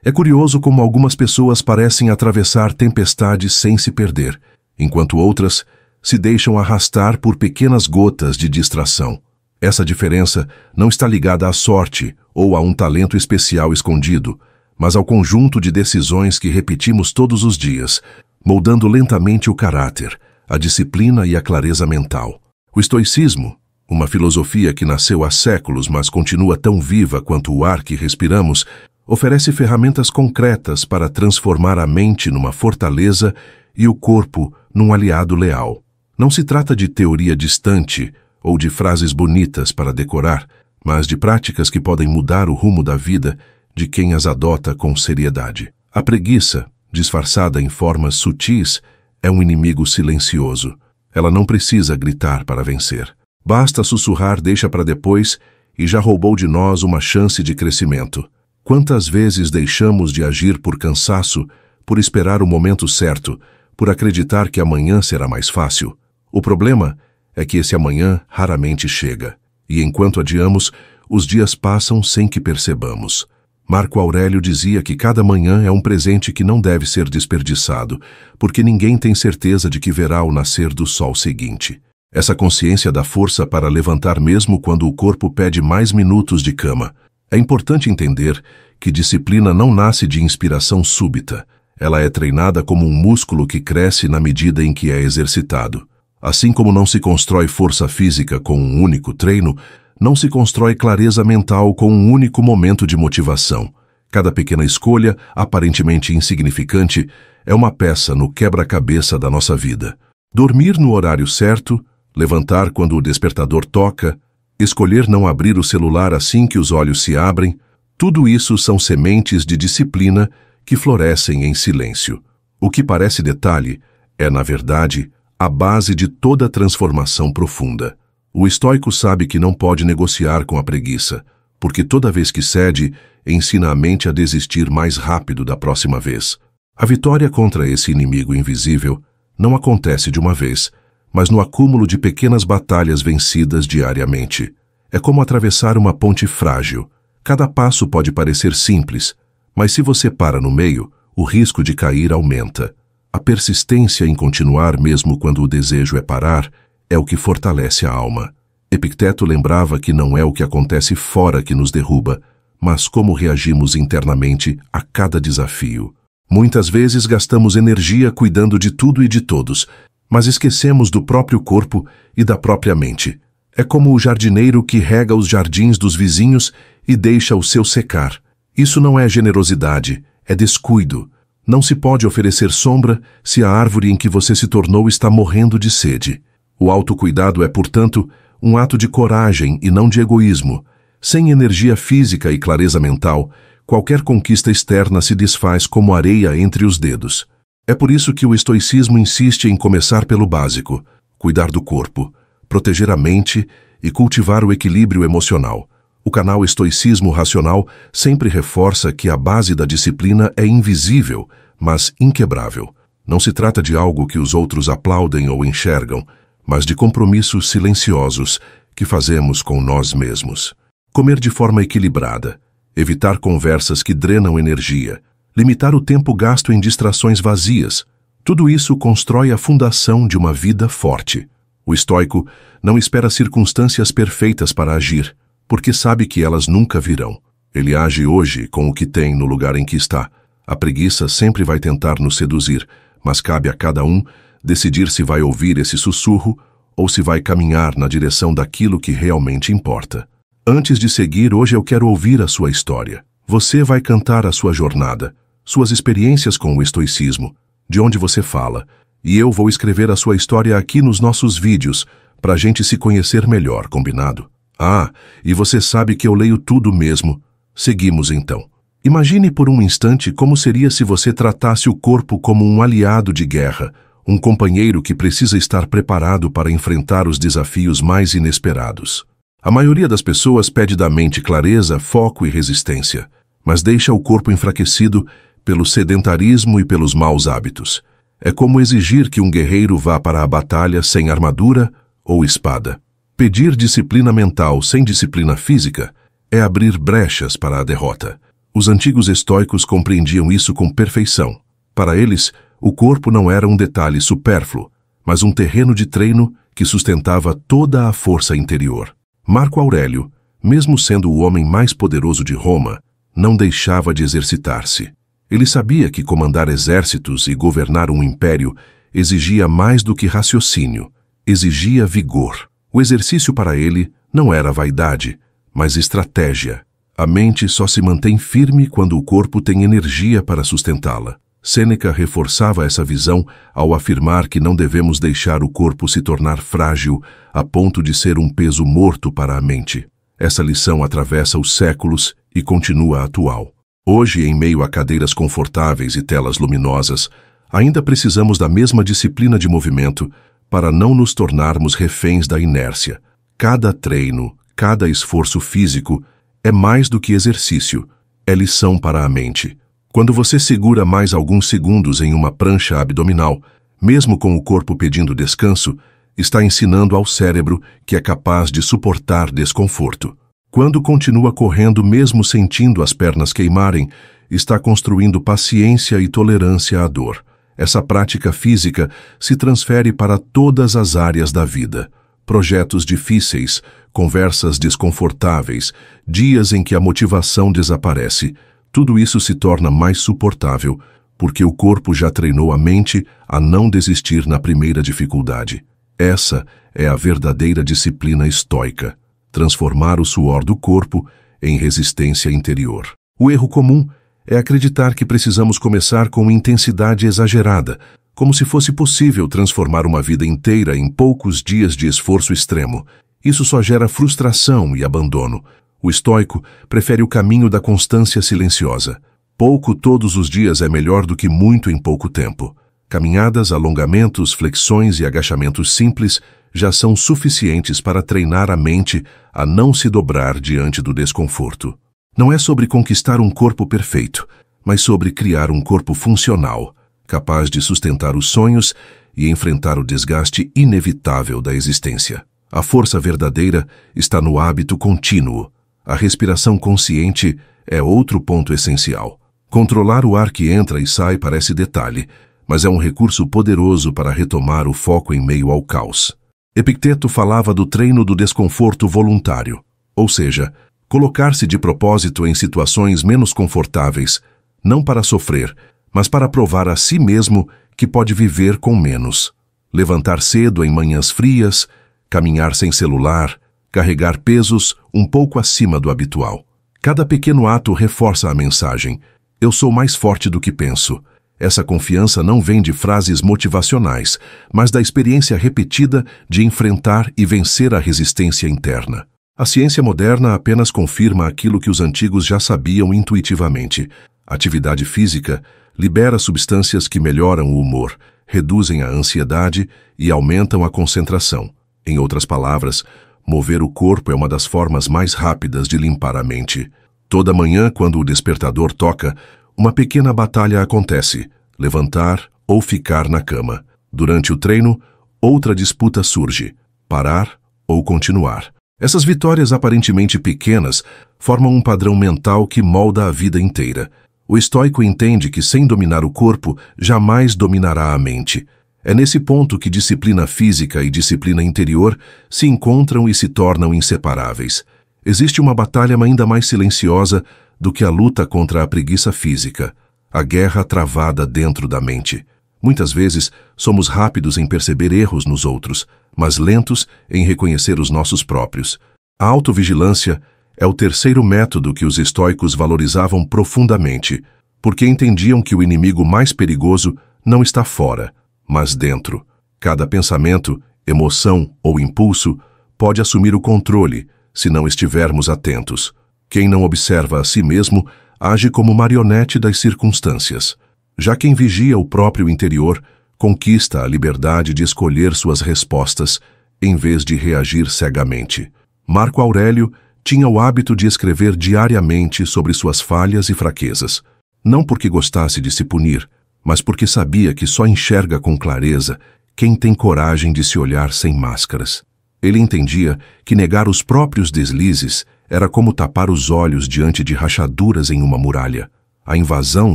É curioso como algumas pessoas parecem atravessar tempestades sem se perder, enquanto outras se deixam arrastar por pequenas gotas de distração. Essa diferença não está ligada à sorte ou a um talento especial escondido, mas ao conjunto de decisões que repetimos todos os dias, moldando lentamente o caráter, a disciplina e a clareza mental. O estoicismo, uma filosofia que nasceu há séculos, mas continua tão viva quanto o ar que respiramos, oferece ferramentas concretas para transformar a mente numa fortaleza e o corpo num aliado leal. Não se trata de teoria distante ou de frases bonitas para decorar, mas de práticas que podem mudar o rumo da vida de quem as adota com seriedade. A preguiça, disfarçada em formas sutis, é um inimigo silencioso. Ela não precisa gritar para vencer. Basta sussurrar "deixa para depois" e já roubou de nós uma chance de crescimento. Quantas vezes deixamos de agir por cansaço, por esperar o momento certo, por acreditar que amanhã será mais fácil? O problema é que esse amanhã raramente chega, e enquanto adiamos, os dias passam sem que percebamos. Marco Aurélio dizia que cada manhã é um presente que não deve ser desperdiçado, porque ninguém tem certeza de que verá o nascer do sol seguinte. Essa consciência dá força para levantar mesmo quando o corpo pede mais minutos de cama. É importante entender que disciplina não nasce de inspiração súbita. Ela é treinada como um músculo que cresce na medida em que é exercitado. Assim como não se constrói força física com um único treino, não se constrói clareza mental com um único momento de motivação. Cada pequena escolha, aparentemente insignificante, é uma peça no quebra-cabeça da nossa vida. Dormir no horário certo, levantar quando o despertador toca, escolher não abrir o celular assim que os olhos se abrem, tudo isso são sementes de disciplina que florescem em silêncio. O que parece detalhe é, na verdade, a base de toda transformação profunda. O estoico sabe que não pode negociar com a preguiça, porque toda vez que cede, ensina a mente a desistir mais rápido da próxima vez. A vitória contra esse inimigo invisível não acontece de uma vez, mas no acúmulo de pequenas batalhas vencidas diariamente. É como atravessar uma ponte frágil. Cada passo pode parecer simples, mas se você para no meio, o risco de cair aumenta. A persistência em continuar mesmo quando o desejo é parar é o que fortalece a alma. Epicteto lembrava que não é o que acontece fora que nos derruba, mas como reagimos internamente a cada desafio. Muitas vezes gastamos energia cuidando de tudo e de todos, mas esquecemos do próprio corpo e da própria mente. É como o jardineiro que rega os jardins dos vizinhos e deixa o seu secar. Isso não é generosidade, é descuido. Não se pode oferecer sombra se a árvore em que você se tornou está morrendo de sede. O autocuidado é, portanto, um ato de coragem e não de egoísmo. Sem energia física e clareza mental, qualquer conquista externa se desfaz como areia entre os dedos. É por isso que o estoicismo insiste em começar pelo básico: cuidar do corpo, proteger a mente e cultivar o equilíbrio emocional. O canal Estoicismo Racional sempre reforça que a base da disciplina é invisível, mas inquebrável. Não se trata de algo que os outros aplaudem ou enxergam, mas de compromissos silenciosos que fazemos com nós mesmos. Comer de forma equilibrada, evitar conversas que drenam energia, limitar o tempo gasto em distrações vazias, tudo isso constrói a fundação de uma vida forte. O estoico não espera circunstâncias perfeitas para agir, porque sabe que elas nunca virão. Ele age hoje com o que tem no lugar em que está. A preguiça sempre vai tentar nos seduzir, mas cabe a cada um decidir se vai ouvir esse sussurro ou se vai caminhar na direção daquilo que realmente importa. Antes de seguir, hoje eu quero ouvir a sua história. Você vai cantar a sua jornada, suas experiências com o estoicismo, de onde você fala, e eu vou escrever a sua história aqui nos nossos vídeos, para a gente se conhecer melhor, combinado? Ah, e você sabe que eu leio tudo mesmo. Seguimos então. Imagine por um instante como seria se você tratasse o corpo como um aliado de guerra, um companheiro que precisa estar preparado para enfrentar os desafios mais inesperados. A maioria das pessoas pede da mente clareza, foco e resistência, mas deixa o corpo enfraquecido pelo sedentarismo e pelos maus hábitos. É como exigir que um guerreiro vá para a batalha sem armadura ou espada. Pedir disciplina mental sem disciplina física é abrir brechas para a derrota. Os antigos estoicos compreendiam isso com perfeição. Para eles, o corpo não era um detalhe supérfluo, mas um terreno de treino que sustentava toda a força interior. Marco Aurélio, mesmo sendo o homem mais poderoso de Roma, não deixava de exercitar-se. Ele sabia que comandar exércitos e governar um império exigia mais do que raciocínio, exigia vigor. O exercício para ele não era vaidade, mas estratégia. A mente só se mantém firme quando o corpo tem energia para sustentá-la. Sêneca reforçava essa visão ao afirmar que não devemos deixar o corpo se tornar frágil a ponto de ser um peso morto para a mente. Essa lição atravessa os séculos e continua atual. Hoje, em meio a cadeiras confortáveis e telas luminosas, ainda precisamos da mesma disciplina de movimento para não nos tornarmos reféns da inércia. Cada treino, cada esforço físico é mais do que exercício, é lição para a mente. Quando você segura mais alguns segundos em uma prancha abdominal, mesmo com o corpo pedindo descanso, está ensinando ao cérebro que é capaz de suportar desconforto. Quando continua correndo mesmo sentindo as pernas queimarem, está construindo paciência e tolerância à dor. Essa prática física se transfere para todas as áreas da vida. Projetos difíceis, conversas desconfortáveis, dias em que a motivação desaparece. Tudo isso se torna mais suportável, porque o corpo já treinou a mente a não desistir na primeira dificuldade. Essa é a verdadeira disciplina estoica. Transformar o suor do corpo em resistência interior. O erro comum é acreditar que precisamos começar com intensidade exagerada, como se fosse possível transformar uma vida inteira em poucos dias de esforço extremo. Isso só gera frustração e abandono. O estoico prefere o caminho da constância silenciosa. Pouco todos os dias é melhor do que muito em pouco tempo. Caminhadas, alongamentos, flexões e agachamentos simples já são suficientes para treinar a mente a não se dobrar diante do desconforto. Não é sobre conquistar um corpo perfeito, mas sobre criar um corpo funcional, capaz de sustentar os sonhos e enfrentar o desgaste inevitável da existência. A força verdadeira está no hábito contínuo. A respiração consciente é outro ponto essencial. Controlar o ar que entra e sai parece detalhe, mas é um recurso poderoso para retomar o foco em meio ao caos. Epicteto falava do treino do desconforto voluntário, ou seja, colocar-se de propósito em situações menos confortáveis, não para sofrer, mas para provar a si mesmo que pode viver com menos. Levantar cedo em manhãs frias, caminhar sem celular, carregar pesos um pouco acima do habitual. Cada pequeno ato reforça a mensagem: eu sou mais forte do que penso. Essa confiança não vem de frases motivacionais, mas da experiência repetida de enfrentar e vencer a resistência interna. A ciência moderna apenas confirma aquilo que os antigos já sabiam intuitivamente. A atividade física libera substâncias que melhoram o humor, reduzem a ansiedade e aumentam a concentração. Em outras palavras, mover o corpo é uma das formas mais rápidas de limpar a mente. Toda manhã, quando o despertador toca, uma pequena batalha acontece: levantar ou ficar na cama. Durante o treino, outra disputa surge: parar ou continuar. Essas vitórias aparentemente pequenas formam um padrão mental que molda a vida inteira. O estoico entende que sem dominar o corpo, jamais dominará a mente. É nesse ponto que disciplina física e disciplina interior se encontram e se tornam inseparáveis. Existe uma batalha ainda mais silenciosa do que a luta contra a preguiça física, a guerra travada dentro da mente. Muitas vezes, somos rápidos em perceber erros nos outros, mas lentos em reconhecer os nossos próprios. A autovigilância é o terceiro método que os estoicos valorizavam profundamente, porque entendiam que o inimigo mais perigoso não está fora, mas dentro. Cada pensamento, emoção ou impulso pode assumir o controle se não estivermos atentos. Quem não observa a si mesmo age como marionete das circunstâncias. Já quem vigia o próprio interior conquista a liberdade de escolher suas respostas em vez de reagir cegamente. Marco Aurélio tinha o hábito de escrever diariamente sobre suas falhas e fraquezas, não porque gostasse de se punir, mas porque sabia que só enxerga com clareza quem tem coragem de se olhar sem máscaras. Ele entendia que negar os próprios deslizes Era como tapar os olhos diante de rachaduras em uma muralha. A invasão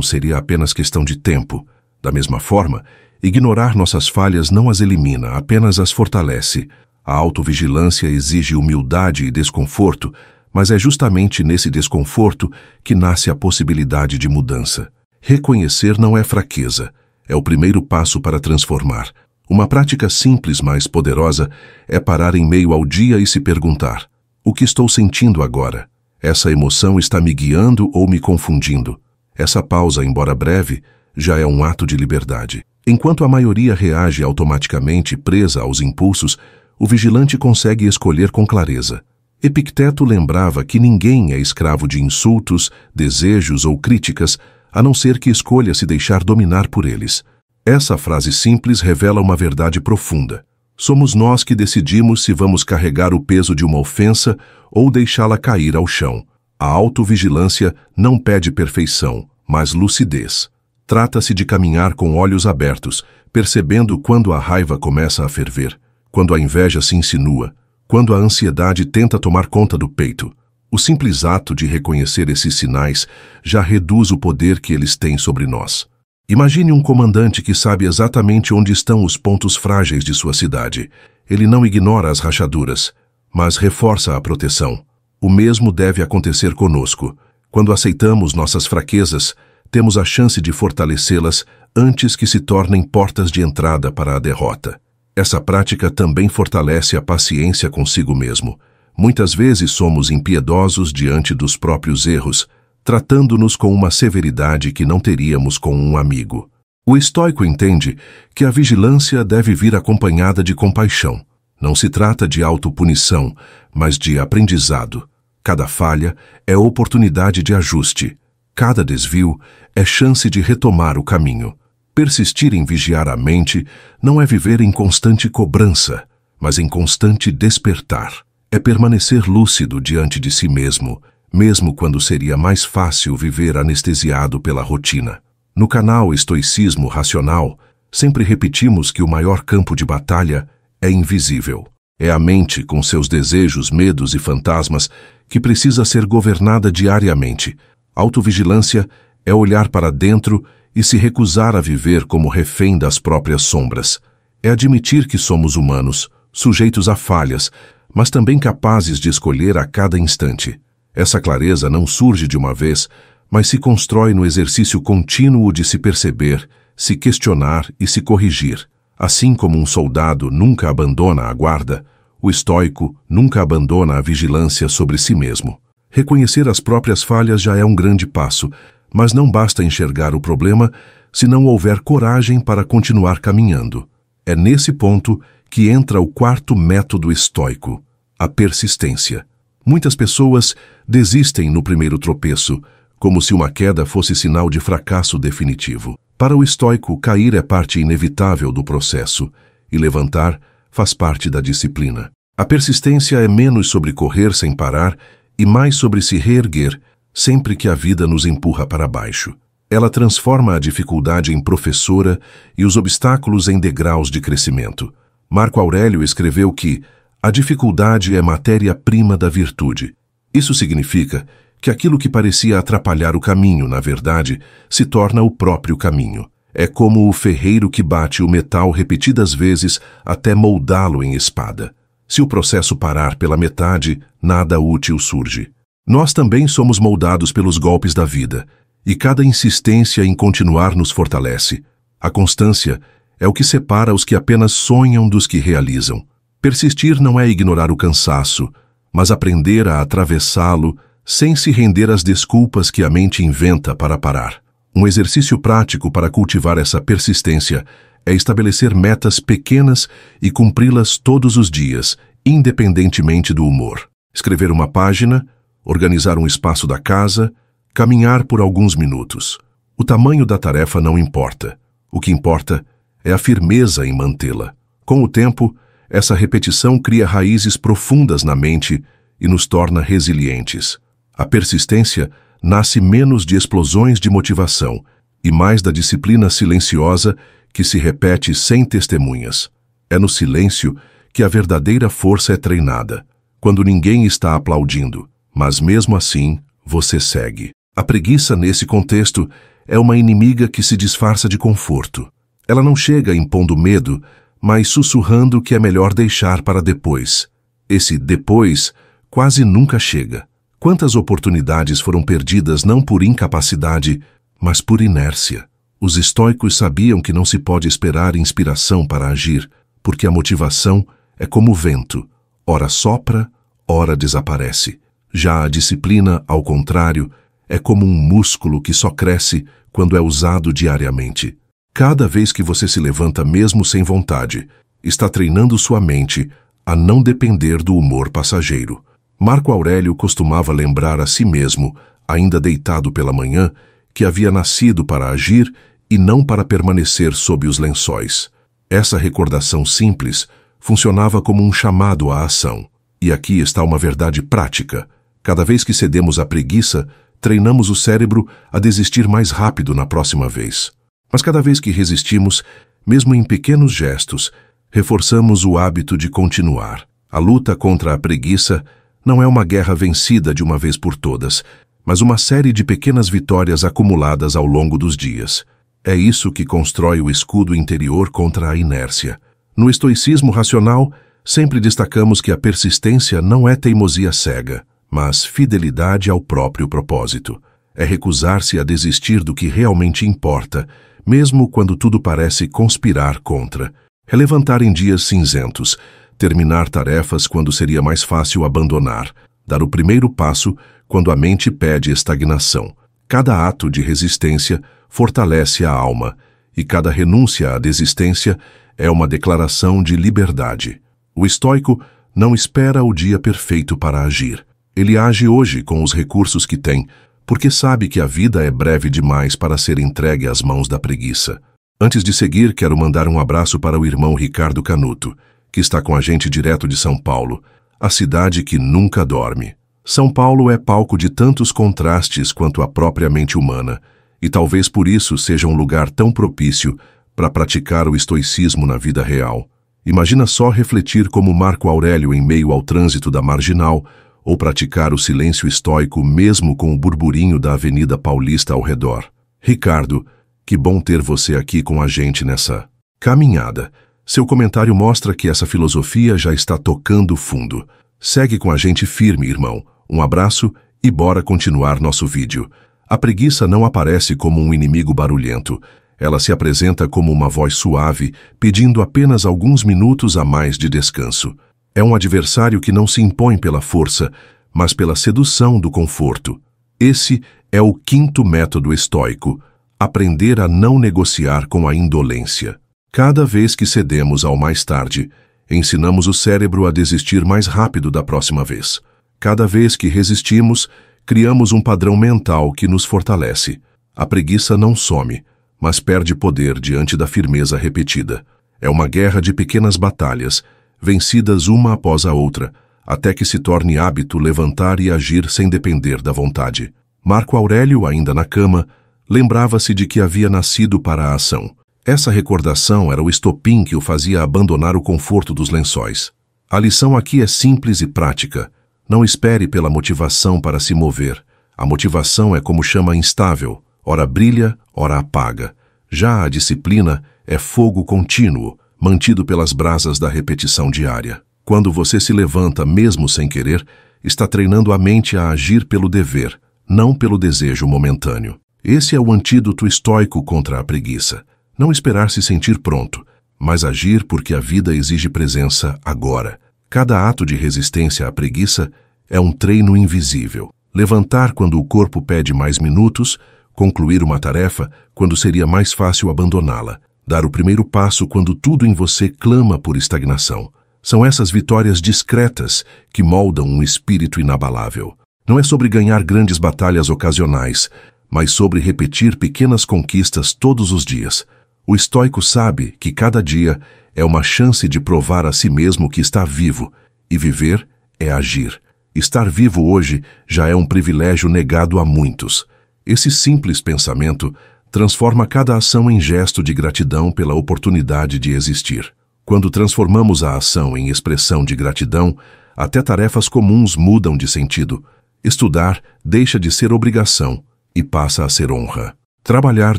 seria apenas questão de tempo. Da mesma forma, ignorar nossas falhas não as elimina, apenas as fortalece. A autovigilância exige humildade e desconforto, mas é justamente nesse desconforto que nasce a possibilidade de mudança. Reconhecer não é fraqueza, é o primeiro passo para transformar. Uma prática simples, mas poderosa, é parar em meio ao dia e se perguntar: o que estou sentindo agora? Essa emoção está me guiando ou me confundindo? Essa pausa, embora breve, já é um ato de liberdade. Enquanto a maioria reage automaticamente presa aos impulsos, o vigilante consegue escolher com clareza. Epicteto lembrava que ninguém é escravo de insultos, desejos ou críticas, a não ser que escolha se deixar dominar por eles. Essa frase simples revela uma verdade profunda. Somos nós que decidimos se vamos carregar o peso de uma ofensa ou deixá-la cair ao chão. A autovigilância não pede perfeição, mas lucidez. Trata-se de caminhar com olhos abertos, percebendo quando a raiva começa a ferver, quando a inveja se insinua, quando a ansiedade tenta tomar conta do peito. O simples ato de reconhecer esses sinais já reduz o poder que eles têm sobre nós. Imagine um comandante que sabe exatamente onde estão os pontos frágeis de sua cidade. Ele não ignora as rachaduras, mas reforça a proteção. O mesmo deve acontecer conosco. Quando aceitamos nossas fraquezas, temos a chance de fortalecê-las antes que se tornem portas de entrada para a derrota. Essa prática também fortalece a paciência consigo mesmo. Muitas vezes somos impiedosos diante dos próprios erros, tratando-nos com uma severidade que não teríamos com um amigo. O estoico entende que a vigilância deve vir acompanhada de compaixão. Não se trata de autopunição, mas de aprendizado. Cada falha é oportunidade de ajuste. Cada desvio é chance de retomar o caminho. Persistir em vigiar a mente não é viver em constante cobrança, mas em constante despertar. É permanecer lúcido diante de si mesmo, mesmo quando seria mais fácil viver anestesiado pela rotina. No canal Estoicismo Racional, sempre repetimos que o maior campo de batalha é invisível. É a mente, com seus desejos, medos e fantasmas, que precisa ser governada diariamente. Autovigilância é olhar para dentro e se recusar a viver como refém das próprias sombras. É admitir que somos humanos, sujeitos a falhas, mas também capazes de escolher a cada instante. Essa clareza não surge de uma vez, mas se constrói no exercício contínuo de se perceber, se questionar e se corrigir. Assim como um soldado nunca abandona a guarda, o estoico nunca abandona a vigilância sobre si mesmo. Reconhecer as próprias falhas já é um grande passo, mas não basta enxergar o problema se não houver coragem para continuar caminhando. É nesse ponto que entra o quarto método estoico, a persistência. Muitas pessoas desistem no primeiro tropeço, como se uma queda fosse sinal de fracasso definitivo. Para o estoico, cair é parte inevitável do processo, e levantar faz parte da disciplina. A persistência é menos sobre correr sem parar e mais sobre se reerguer sempre que a vida nos empurra para baixo. Ela transforma a dificuldade em professora e os obstáculos em degraus de crescimento. Marco Aurélio escreveu que a dificuldade é matéria-prima da virtude. Isso significa que aquilo que parecia atrapalhar o caminho, na verdade, se torna o próprio caminho. É como o ferreiro que bate o metal repetidas vezes até moldá-lo em espada. Se o processo parar pela metade, nada útil surge. Nós também somos moldados pelos golpes da vida, e cada insistência em continuar nos fortalece. A constância é o que separa os que apenas sonham dos que realizam. Persistir não é ignorar o cansaço, mas aprender a atravessá-lo sem se render às desculpas que a mente inventa para parar. Um exercício prático para cultivar essa persistência é estabelecer metas pequenas e cumpri-las todos os dias, independentemente do humor. Escrever uma página, organizar um espaço da casa, caminhar por alguns minutos. O tamanho da tarefa não importa. O que importa é a firmeza em mantê-la. Com o tempo, essa repetição cria raízes profundas na mente e nos torna resilientes. A persistência nasce menos de explosões de motivação e mais da disciplina silenciosa que se repete sem testemunhas. É no silêncio que a verdadeira força é treinada, quando ninguém está aplaudindo, Mas mesmo assim, você segue. A preguiça, nesse contexto, é uma inimiga que se disfarça de conforto. Ela não chega impondo medo, mas sussurrando que é melhor deixar para depois. Esse depois quase nunca chega. Quantas oportunidades foram perdidas não por incapacidade, mas por inércia? Os estoicos sabiam que não se pode esperar inspiração para agir, porque a motivação é como o vento, ora sopra, ora desaparece. Já a disciplina, ao contrário, é como um músculo que só cresce quando é usado diariamente. Cada vez que você se levanta mesmo sem vontade, está treinando sua mente a não depender do humor passageiro. Marco Aurélio costumava lembrar a si mesmo, ainda deitado pela manhã, que havia nascido para agir e não para permanecer sob os lençóis. Essa recordação simples funcionava como um chamado à ação. E aqui está uma verdade prática. Cada vez que cedemos à preguiça, treinamos o cérebro a desistir mais rápido na próxima vez. Mas cada vez que resistimos, mesmo em pequenos gestos, reforçamos o hábito de continuar. A luta contra a preguiça não é uma guerra vencida de uma vez por todas, mas uma série de pequenas vitórias acumuladas ao longo dos dias. É isso que constrói o escudo interior contra a inércia. No estoicismo racional, sempre destacamos que a persistência não é teimosia cega, mas fidelidade ao próprio propósito. É recusar-se a desistir do que realmente importa, mesmo quando tudo parece conspirar contra. É levantar em dias cinzentos, terminar tarefas quando seria mais fácil abandonar, dar o primeiro passo quando a mente pede estagnação. Cada ato de resistência fortalece a alma, e cada renúncia à desistência é uma declaração de liberdade. O estoico não espera o dia perfeito para agir. Ele age hoje com os recursos que tem, porque sabe que a vida é breve demais para ser entregue às mãos da preguiça. Antes de seguir, quero mandar um abraço para o irmão Ricardo Canuto, que está com a gente direto de São Paulo, a cidade que nunca dorme. São Paulo é palco de tantos contrastes quanto a própria mente humana, e talvez por isso seja um lugar tão propício para praticar o estoicismo na vida real. Imagina só refletir como Marco Aurélio em meio ao trânsito da Marginal, ou praticar o silêncio estoico mesmo com o burburinho da Avenida Paulista ao redor. Ricardo, que bom ter você aqui com a gente nessa caminhada. Seu comentário mostra que essa filosofia já está tocando fundo. Segue com a gente firme, irmão. Um abraço e bora continuar nosso vídeo. A preguiça não aparece como um inimigo barulhento. Ela se apresenta como uma voz suave, pedindo apenas alguns minutos a mais de descanso. É um adversário que não se impõe pela força, mas pela sedução do conforto. Esse é o quinto método estoico: aprender a não negociar com a indolência. Cada vez que cedemos ao mais tarde, ensinamos o cérebro a desistir mais rápido da próxima vez. Cada vez que resistimos, criamos um padrão mental que nos fortalece. A preguiça não some, mas perde poder diante da firmeza repetida. É uma guerra de pequenas batalhas, vencidas uma após a outra, até que se torne hábito levantar e agir sem depender da vontade. Marco Aurélio, ainda na cama, lembrava-se de que havia nascido para a ação. Essa recordação era o estopim que o fazia abandonar o conforto dos lençóis. A lição aqui é simples e prática. Não espere pela motivação para se mover. A motivação é como chama instável, ora brilha, ora apaga. Já a disciplina é fogo contínuo, mantido pelas brasas da repetição diária. Quando você se levanta mesmo sem querer, está treinando a mente a agir pelo dever, não pelo desejo momentâneo. Esse é o antídoto estoico contra a preguiça. Não esperar se sentir pronto, mas agir porque a vida exige presença agora. Cada ato de resistência à preguiça é um treino invisível. Levantar quando o corpo pede mais minutos, concluir uma tarefa quando seria mais fácil abandoná-la, dar o primeiro passo quando tudo em você clama por estagnação. São essas vitórias discretas que moldam um espírito inabalável. Não é sobre ganhar grandes batalhas ocasionais, mas sobre repetir pequenas conquistas todos os dias. O estoico sabe que cada dia é uma chance de provar a si mesmo que está vivo, e viver é agir. Estar vivo hoje já é um privilégio negado a muitos. Esse simples pensamento transforma cada ação em gesto de gratidão pela oportunidade de existir. Quando transformamos a ação em expressão de gratidão, até tarefas comuns mudam de sentido. Estudar deixa de ser obrigação e passa a ser honra. Trabalhar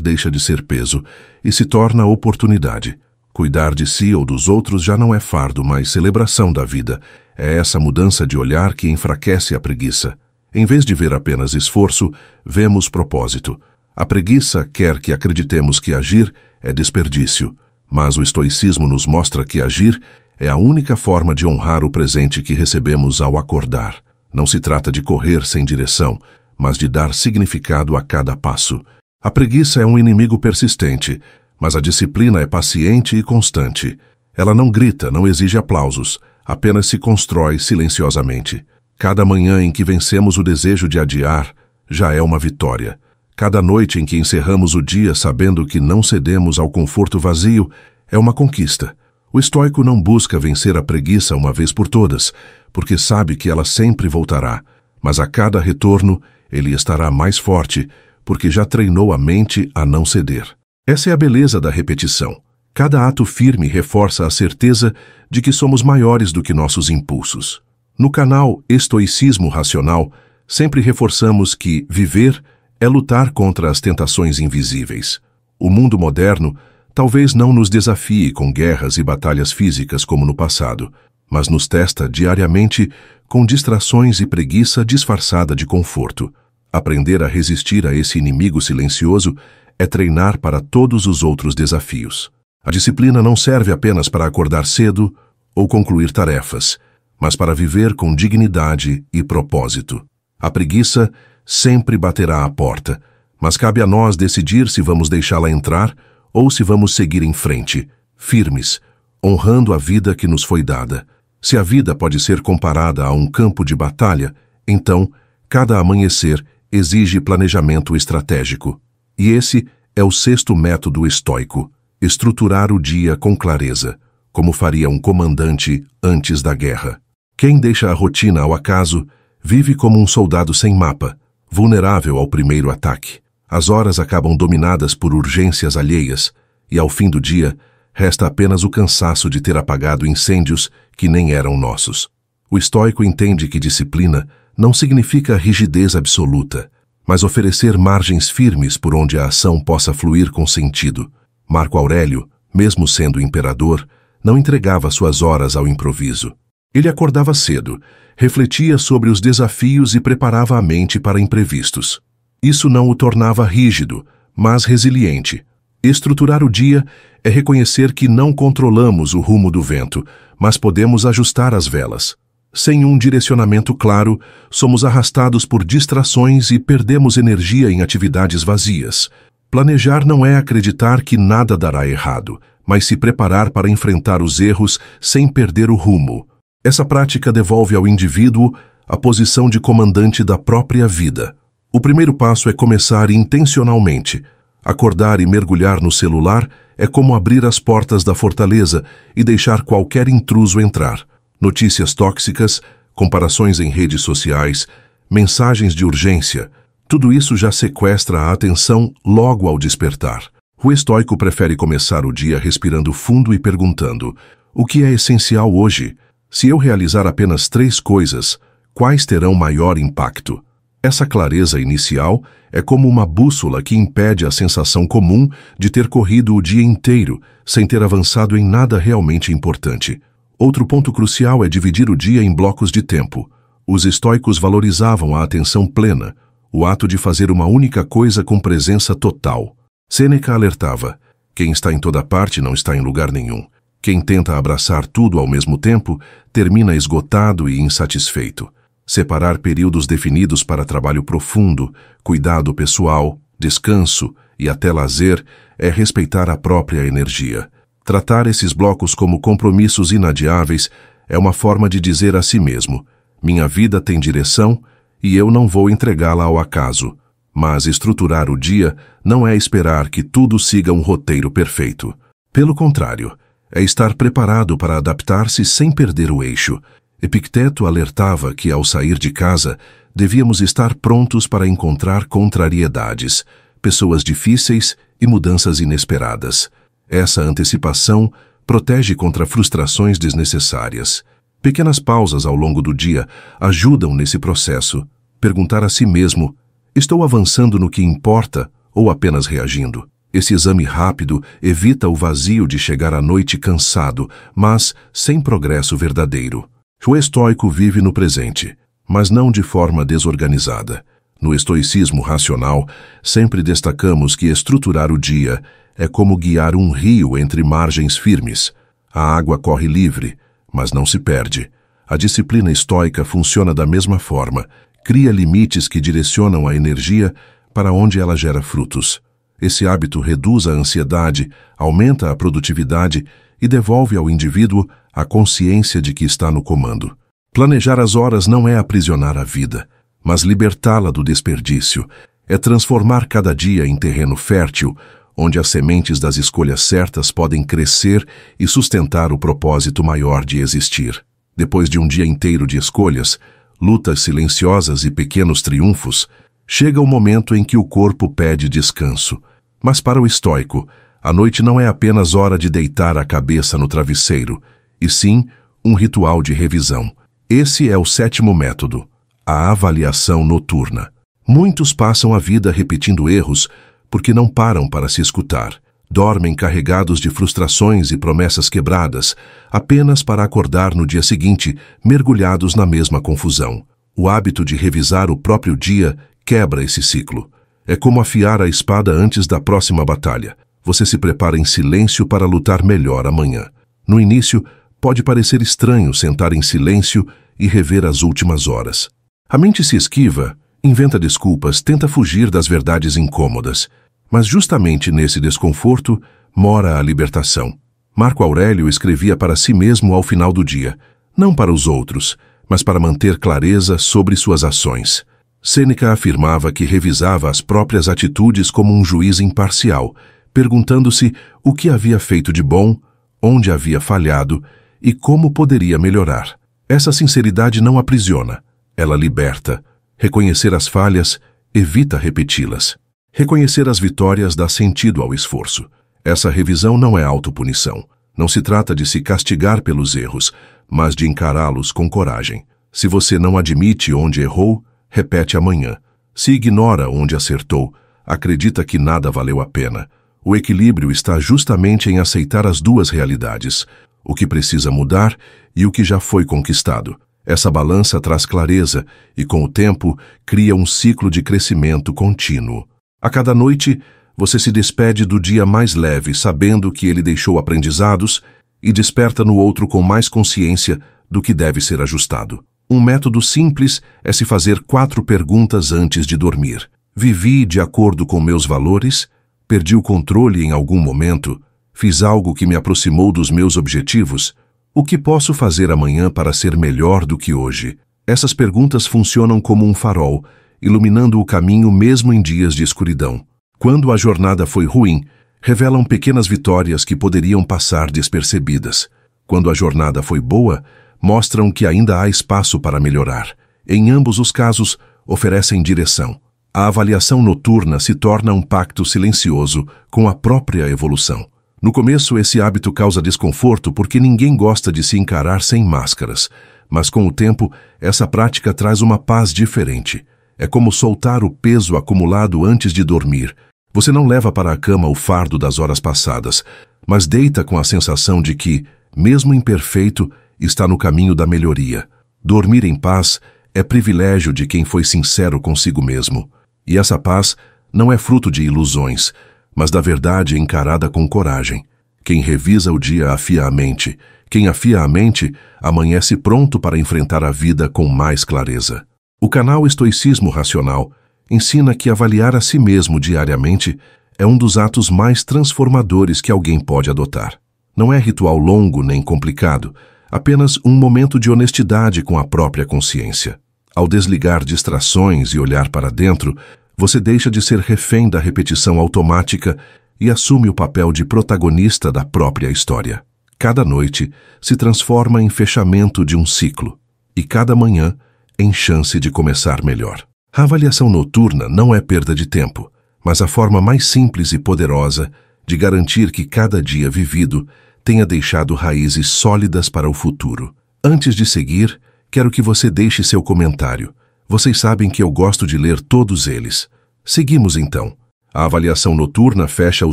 deixa de ser peso e se torna oportunidade. Cuidar de si ou dos outros já não é fardo, mas celebração da vida. É essa mudança de olhar que enfraquece a preguiça. Em vez de ver apenas esforço, vemos propósito. A preguiça quer que acreditemos que agir é desperdício, mas o estoicismo nos mostra que agir é a única forma de honrar o presente que recebemos ao acordar. Não se trata de correr sem direção, mas de dar significado a cada passo. A preguiça é um inimigo persistente, mas a disciplina é paciente e constante. Ela não grita, não exige aplausos, apenas se constrói silenciosamente. Cada manhã em que vencemos o desejo de adiar já é uma vitória. Cada noite em que encerramos o dia sabendo que não cedemos ao conforto vazio é uma conquista. O estoico não busca vencer a preguiça uma vez por todas, porque sabe que ela sempre voltará, mas a cada retorno ele estará mais forte, porque já treinou a mente a não ceder. Essa é a beleza da repetição. Cada ato firme reforça a certeza de que somos maiores do que nossos impulsos. No canal Estoicismo Racional, sempre reforçamos que viver é lutar contra as tentações invisíveis. O mundo moderno talvez não nos desafie com guerras e batalhas físicas como no passado, mas nos testa diariamente com distrações e preguiça disfarçada de conforto. Aprender a resistir a esse inimigo silencioso é treinar para todos os outros desafios. A disciplina não serve apenas para acordar cedo ou concluir tarefas, mas para viver com dignidade e propósito. A preguiça sempre baterá à porta, mas cabe a nós decidir se vamos deixá-la entrar ou se vamos seguir em frente, firmes, honrando a vida que nos foi dada. Se a vida pode ser comparada a um campo de batalha, então, cada amanhecer exige planejamento estratégico. E esse é o sexto método estoico: estruturar o dia com clareza, como faria um comandante antes da guerra. Quem deixa a rotina ao acaso vive como um soldado sem mapa, vulnerável ao primeiro ataque. As horas acabam dominadas por urgências alheias, e ao fim do dia, resta apenas o cansaço de ter apagado incêndios que nem eram nossos. O estoico entende que disciplina não significa rigidez absoluta, mas oferecer margens firmes por onde a ação possa fluir com sentido. Marco Aurélio, mesmo sendo imperador, não entregava suas horas ao improviso. Ele acordava cedo, refletia sobre os desafios e preparava a mente para imprevistos. Isso não o tornava rígido, mas resiliente. Estruturar o dia é reconhecer que não controlamos o rumo do vento, mas podemos ajustar as velas. Sem um direcionamento claro, somos arrastados por distrações e perdemos energia em atividades vazias. Planejar não é acreditar que nada dará errado, mas se preparar para enfrentar os erros sem perder o rumo. Essa prática devolve ao indivíduo a posição de comandante da própria vida. O primeiro passo é começar intencionalmente. Acordar e mergulhar no celular é como abrir as portas da fortaleza e deixar qualquer intruso entrar. Notícias tóxicas, comparações em redes sociais, mensagens de urgência, tudo isso já sequestra a atenção logo ao despertar. O estoico prefere começar o dia respirando fundo e perguntando: o que é essencial hoje? Se eu realizar apenas 3 coisas, quais terão maior impacto? Essa clareza inicial é como uma bússola que impede a sensação comum de ter corrido o dia inteiro sem ter avançado em nada realmente importante. Outro ponto crucial é dividir o dia em blocos de tempo. Os estoicos valorizavam a atenção plena, o ato de fazer uma única coisa com presença total. Sêneca alertava: quem está em toda parte não está em lugar nenhum. Quem tenta abraçar tudo ao mesmo tempo termina esgotado e insatisfeito. Separar períodos definidos para trabalho profundo, cuidado pessoal, descanso e até lazer é respeitar a própria energia. Tratar esses blocos como compromissos inadiáveis é uma forma de dizer a si mesmo: minha vida tem direção e eu não vou entregá-la ao acaso. Mas estruturar o dia não é esperar que tudo siga um roteiro perfeito. Pelo contrário, é estar preparado para adaptar-se sem perder o eixo. Epicteto alertava que, ao sair de casa, devíamos estar prontos para encontrar contrariedades, pessoas difíceis e mudanças inesperadas. Essa antecipação protege contra frustrações desnecessárias. Pequenas pausas ao longo do dia ajudam nesse processo. perguntar a si mesmo: estou avançando no que importa ou apenas reagindo? Esse exame rápido evita o vazio de chegar à noite cansado, mas sem progresso verdadeiro. O estoico vive no presente, mas não de forma desorganizada. No estoicismo racional, sempre destacamos que estruturar o dia é como guiar um rio entre margens firmes. A água corre livre, mas não se perde. A disciplina estoica funciona da mesma forma, cria limites que direcionam a energia para onde ela gera frutos. Esse hábito reduz a ansiedade, aumenta a produtividade e devolve ao indivíduo a consciência de que está no comando. Planejar as horas não é aprisionar a vida, mas libertá-la do desperdício. É transformar cada dia em terreno fértil, onde as sementes das escolhas certas podem crescer e sustentar o propósito maior de existir. Depois de um dia inteiro de escolhas, lutas silenciosas e pequenos triunfos, chega o momento em que o corpo pede descanso. Mas para o estoico, a noite não é apenas hora de deitar a cabeça no travesseiro, e sim um ritual de revisão. Esse é o 7º método, a avaliação noturna. Muitos passam a vida repetindo erros porque não param para se escutar. Dormem carregados de frustrações e promessas quebradas, apenas para acordar no dia seguinte mergulhados na mesma confusão. O hábito de revisar o próprio dia quebra esse ciclo. É como afiar a espada antes da próxima batalha. Você se prepara em silêncio para lutar melhor amanhã. No início, pode parecer estranho sentar em silêncio e rever as últimas horas. A mente se esquiva, inventa desculpas, tenta fugir das verdades incômodas. Mas justamente nesse desconforto mora a libertação. Marco Aurélio escrevia para si mesmo ao final do dia, não para os outros, mas para manter clareza sobre suas ações. Sêneca afirmava que revisava as próprias atitudes como um juiz imparcial, perguntando-se o que havia feito de bom, onde havia falhado e como poderia melhorar. Essa sinceridade não aprisiona, ela liberta. Reconhecer as falhas evita repeti-las. Reconhecer as vitórias dá sentido ao esforço. Essa revisão não é autopunição. Não se trata de se castigar pelos erros, mas de encará-los com coragem. Se você não admite onde errou, repete amanhã. Se ignora onde acertou, acredita que nada valeu a pena. O equilíbrio está justamente em aceitar as duas realidades, o que precisa mudar e o que já foi conquistado. Essa balança traz clareza e, com o tempo, cria um ciclo de crescimento contínuo. A cada noite, você se despede do dia mais leve, sabendo que ele deixou aprendizados, e desperta no outro com mais consciência do que deve ser ajustado. Um método simples é se fazer 4 perguntas antes de dormir. Vivi de acordo com meus valores? Perdi o controle em algum momento? Fiz algo que me aproximou dos meus objetivos? O que posso fazer amanhã para ser melhor do que hoje? Essas perguntas funcionam como um farol, iluminando o caminho mesmo em dias de escuridão. Quando a jornada foi ruim, revelam pequenas vitórias que poderiam passar despercebidas. Quando a jornada foi boa, mostram que ainda há espaço para melhorar. Em ambos os casos, oferecem direção. A avaliação noturna se torna um pacto silencioso com a própria evolução. No começo, esse hábito causa desconforto porque ninguém gosta de se encarar sem máscaras. Mas com o tempo, essa prática traz uma paz diferente. É como soltar o peso acumulado antes de dormir. Você não leva para a cama o fardo das horas passadas, mas deita com a sensação de que, mesmo imperfeito, está no caminho da melhoria. Dormir em paz é privilégio de quem foi sincero consigo mesmo. E essa paz não é fruto de ilusões, mas da verdade encarada com coragem. Quem revisa o dia afia a mente. Quem afia a mente amanhece pronto para enfrentar a vida com mais clareza. O canal Estoicismo Racional ensina que avaliar a si mesmo diariamente é um dos atos mais transformadores que alguém pode adotar. Não é ritual longo nem complicado, apenas um momento de honestidade com a própria consciência. Ao desligar distrações e olhar para dentro, você deixa de ser refém da repetição automática e assume o papel de protagonista da própria história. Cada noite se transforma em fechamento de um ciclo, e cada manhã em chance de começar melhor. A avaliação noturna não é perda de tempo, mas a forma mais simples e poderosa de garantir que cada dia vivido tenha deixado raízes sólidas para o futuro. Antes de seguir, quero que você deixe seu comentário. Vocês sabem que eu gosto de ler todos eles. Seguimos então. A avaliação noturna fecha o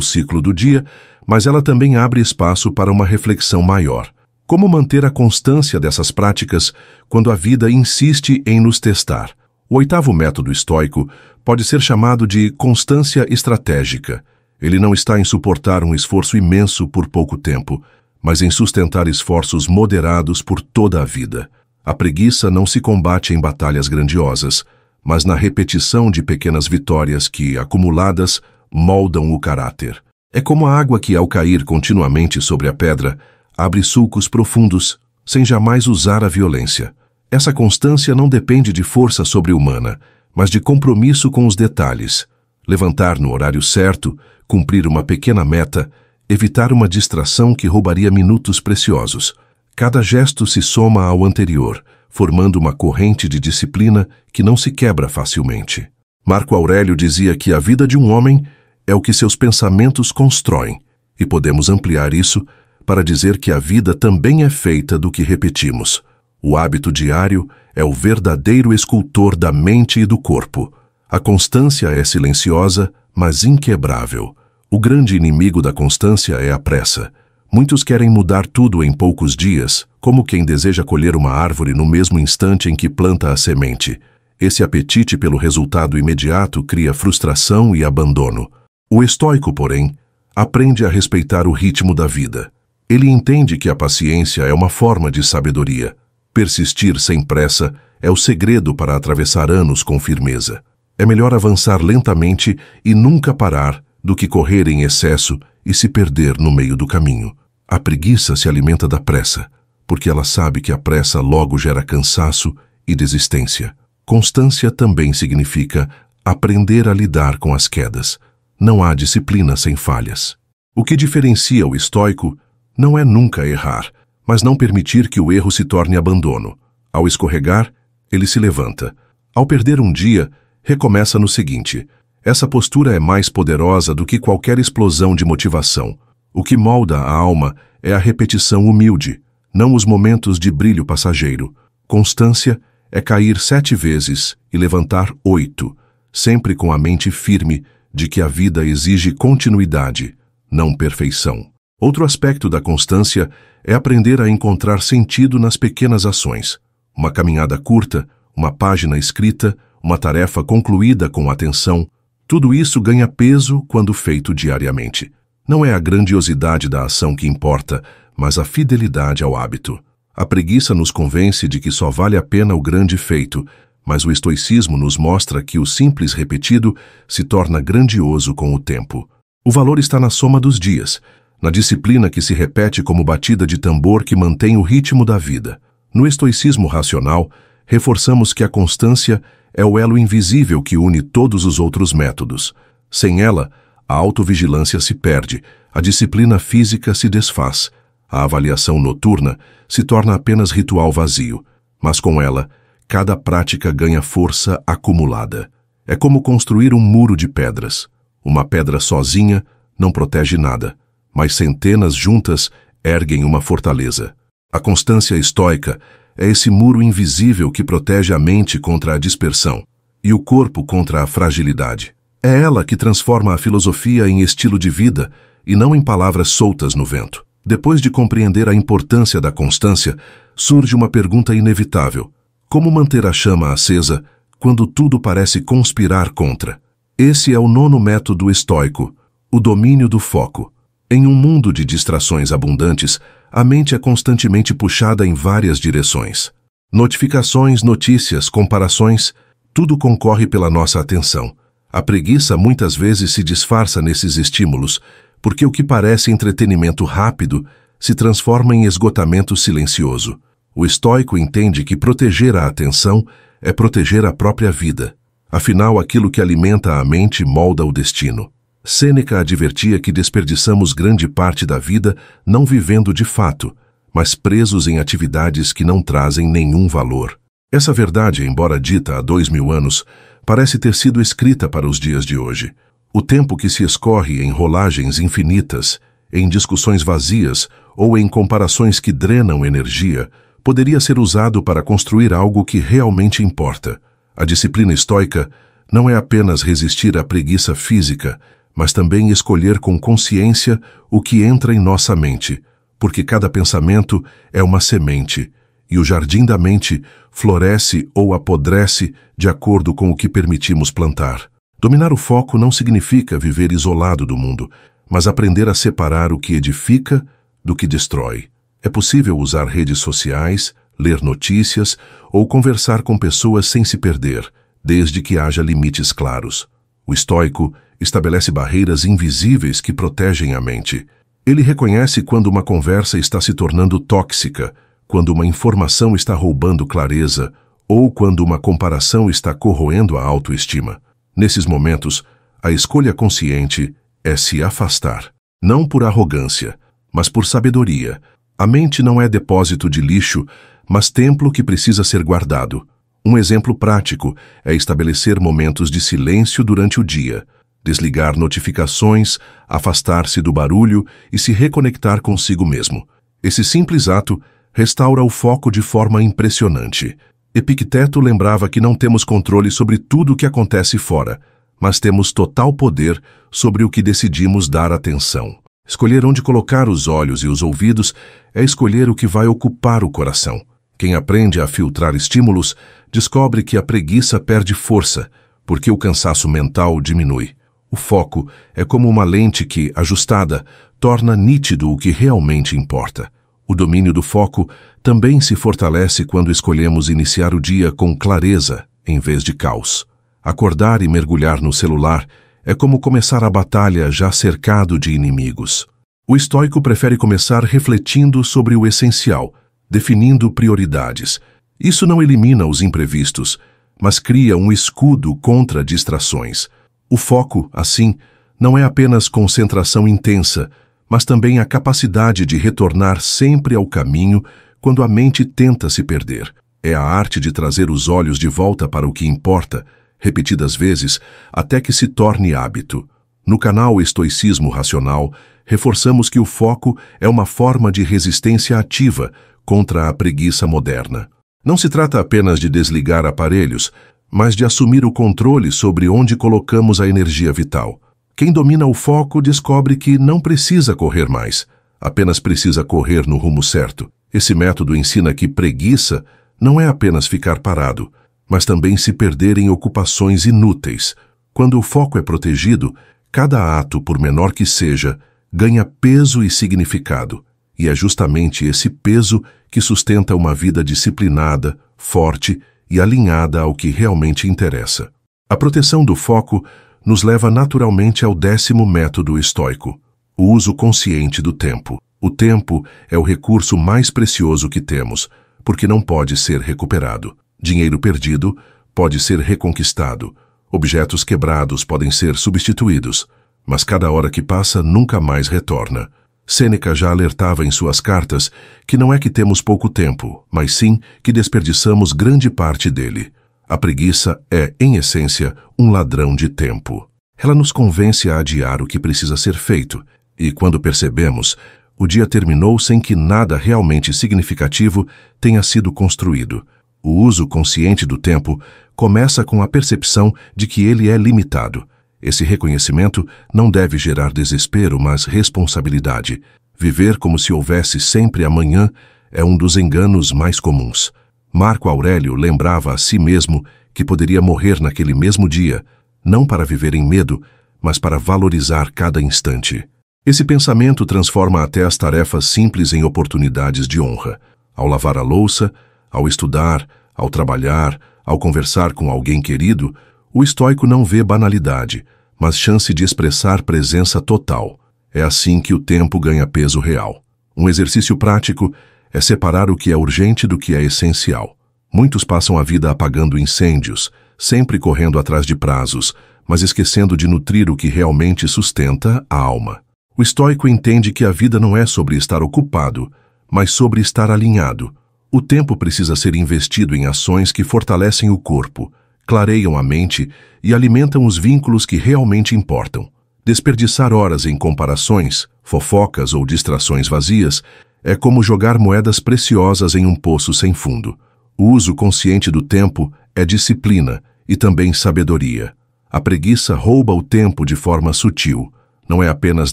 ciclo do dia, mas ela também abre espaço para uma reflexão maior. Como manter a constância dessas práticas quando a vida insiste em nos testar? O oitavo método estoico pode ser chamado de constância estratégica. Ele não está em suportar um esforço imenso por pouco tempo, mas em sustentar esforços moderados por toda a vida. A preguiça não se combate em batalhas grandiosas, mas na repetição de pequenas vitórias que, acumuladas, moldam o caráter. É como a água que, ao cair continuamente sobre a pedra, abre sulcos profundos, sem jamais usar a violência. Essa constância não depende de força sobre-humana, mas de compromisso com os detalhes. Levantar no horário certo, cumprir uma pequena meta, evitar uma distração que roubaria minutos preciosos. Cada gesto se soma ao anterior, formando uma corrente de disciplina que não se quebra facilmente. Marco Aurélio dizia que a vida de um homem é o que seus pensamentos constroem, e podemos ampliar isso para dizer que a vida também é feita do que repetimos. O hábito diário é o verdadeiro escultor da mente e do corpo. A constância é silenciosa, mas inquebrável. O grande inimigo da constância é a pressa. Muitos querem mudar tudo em poucos dias, como quem deseja colher uma árvore no mesmo instante em que planta a semente. Esse apetite pelo resultado imediato cria frustração e abandono. O estoico, porém, aprende a respeitar o ritmo da vida. Ele entende que a paciência é uma forma de sabedoria. Persistir sem pressa é o segredo para atravessar anos com firmeza. É melhor avançar lentamente e nunca parar do que correr em excesso e se perder no meio do caminho. A preguiça se alimenta da pressa, porque ela sabe que a pressa logo gera cansaço e desistência. Constância também significa aprender a lidar com as quedas. Não há disciplina sem falhas. O que diferencia o estoico não é nunca errar, mas não permitir que o erro se torne abandono. Ao escorregar, ele se levanta. Ao perder um dia, recomeça no seguinte. Essa postura é mais poderosa do que qualquer explosão de motivação. O que molda a alma é a repetição humilde, não os momentos de brilho passageiro. Constância é cair 7 vezes e levantar 8, sempre com a mente firme de que a vida exige continuidade, não perfeição. Outro aspecto da constância é aprender a encontrar sentido nas pequenas ações. Uma caminhada curta, uma página escrita, uma tarefa concluída com atenção, tudo isso ganha peso quando feito diariamente. Não é a grandiosidade da ação que importa, mas a fidelidade ao hábito. A preguiça nos convence de que só vale a pena o grande feito, mas o estoicismo nos mostra que o simples repetido se torna grandioso com o tempo. O valor está na soma dos dias, na disciplina que se repete como batida de tambor que mantém o ritmo da vida. No estoicismo racional, reforçamos que a constância é o elo invisível que une todos os outros métodos. Sem ela, a autovigilância se perde, a disciplina física se desfaz, a avaliação noturna se torna apenas ritual vazio, mas com ela, cada prática ganha força acumulada. É como construir um muro de pedras. Uma pedra sozinha não protege nada, mas centenas juntas erguem uma fortaleza. A constância estoica é esse muro invisível que protege a mente contra a dispersão e o corpo contra a fragilidade. É ela que transforma a filosofia em estilo de vida e não em palavras soltas no vento. Depois de compreender a importância da constância, surge uma pergunta inevitável. Como manter a chama acesa quando tudo parece conspirar contra? Esse é o 9º método estoico, o domínio do foco. Em um mundo de distrações abundantes, a mente é constantemente puxada em várias direções. Notificações, notícias, comparações, tudo concorre pela nossa atenção. A preguiça muitas vezes se disfarça nesses estímulos, porque o que parece entretenimento rápido se transforma em esgotamento silencioso. O estoico entende que proteger a atenção é proteger a própria vida. Afinal, aquilo que alimenta a mente molda o destino. Sêneca advertia que desperdiçamos grande parte da vida não vivendo de fato, mas presos em atividades que não trazem nenhum valor. Essa verdade, embora dita há 2000 anos, parece ter sido escrita para os dias de hoje. O tempo que se escorre em rolagens infinitas, em discussões vazias ou em comparações que drenam energia, poderia ser usado para construir algo que realmente importa. A disciplina estoica não é apenas resistir à preguiça física, mas também escolher com consciência o que entra em nossa mente, porque cada pensamento é uma semente, e o jardim da mente floresce ou apodrece de acordo com o que permitimos plantar. Dominar o foco não significa viver isolado do mundo, mas aprender a separar o que edifica do que destrói. É possível usar redes sociais, ler notícias ou conversar com pessoas sem se perder, desde que haja limites claros. O estoico estabelece barreiras invisíveis que protegem a mente. Ele reconhece quando uma conversa está se tornando tóxica, quando uma informação está roubando clareza ou quando uma comparação está corroendo a autoestima. Nesses momentos, a escolha consciente é se afastar, não por arrogância, mas por sabedoria. A mente não é depósito de lixo, mas templo que precisa ser guardado. Um exemplo prático é estabelecer momentos de silêncio durante o dia, desligar notificações, afastar-se do barulho e se reconectar consigo mesmo. Esse simples ato restaura o foco de forma impressionante. Epicteto lembrava que não temos controle sobre tudo o que acontece fora, mas temos total poder sobre o que decidimos dar atenção. Escolher onde colocar os olhos e os ouvidos é escolher o que vai ocupar o coração. Quem aprende a filtrar estímulos descobre que a preguiça perde força, porque o cansaço mental diminui. O foco é como uma lente que, ajustada, torna nítido o que realmente importa. O domínio do foco também se fortalece quando escolhemos iniciar o dia com clareza, em vez de caos. Acordar e mergulhar no celular é como começar a batalha já cercado de inimigos. O estoico prefere começar refletindo sobre o essencial, definindo prioridades. Isso não elimina os imprevistos, mas cria um escudo contra distrações. O foco, assim, não é apenas concentração intensa, mas também a capacidade de retornar sempre ao caminho quando a mente tenta se perder. É a arte de trazer os olhos de volta para o que importa, repetidas vezes, até que se torne hábito. No canal Estoicismo Racional, reforçamos que o foco é uma forma de resistência ativa contra a preguiça moderna. Não se trata apenas de desligar aparelhos, mas de assumir o controle sobre onde colocamos a energia vital. Quem domina o foco descobre que não precisa correr mais, apenas precisa correr no rumo certo. Esse método ensina que preguiça não é apenas ficar parado, mas também se perder em ocupações inúteis. Quando o foco é protegido, cada ato, por menor que seja, ganha peso e significado, e é justamente esse peso que sustenta uma vida disciplinada, forte e alinhada ao que realmente interessa. A proteção do foco nos leva naturalmente ao 10º método estoico, o uso consciente do tempo. O tempo é o recurso mais precioso que temos, porque não pode ser recuperado. Dinheiro perdido pode ser reconquistado, objetos quebrados podem ser substituídos, mas cada hora que passa nunca mais retorna. Sêneca já alertava em suas cartas que não é que temos pouco tempo, mas sim que desperdiçamos grande parte dele. A preguiça é, em essência, um ladrão de tempo. Ela nos convence a adiar o que precisa ser feito, e quando percebemos, o dia terminou sem que nada realmente significativo tenha sido construído. O uso consciente do tempo começa com a percepção de que ele é limitado. Esse reconhecimento não deve gerar desespero, mas responsabilidade. Viver como se houvesse sempre amanhã é um dos enganos mais comuns. Marco Aurélio lembrava a si mesmo que poderia morrer naquele mesmo dia, não para viver em medo, mas para valorizar cada instante. Esse pensamento transforma até as tarefas simples em oportunidades de honra. Ao lavar a louça, ao estudar, ao trabalhar, ao conversar com alguém querido, o estoico não vê banalidade, mas chance de expressar presença total. É assim que o tempo ganha peso real. Um exercício prático é separar o que é urgente do que é essencial. Muitos passam a vida apagando incêndios, sempre correndo atrás de prazos, mas esquecendo de nutrir o que realmente sustenta a alma. O estoico entende que a vida não é sobre estar ocupado, mas sobre estar alinhado. O tempo precisa ser investido em ações que fortalecem o corpo, clareiam a mente e alimentam os vínculos que realmente importam. Desperdiçar horas em comparações, fofocas ou distrações vazias é como jogar moedas preciosas em um poço sem fundo. O uso consciente do tempo é disciplina e também sabedoria. A preguiça rouba o tempo de forma sutil. Não é apenas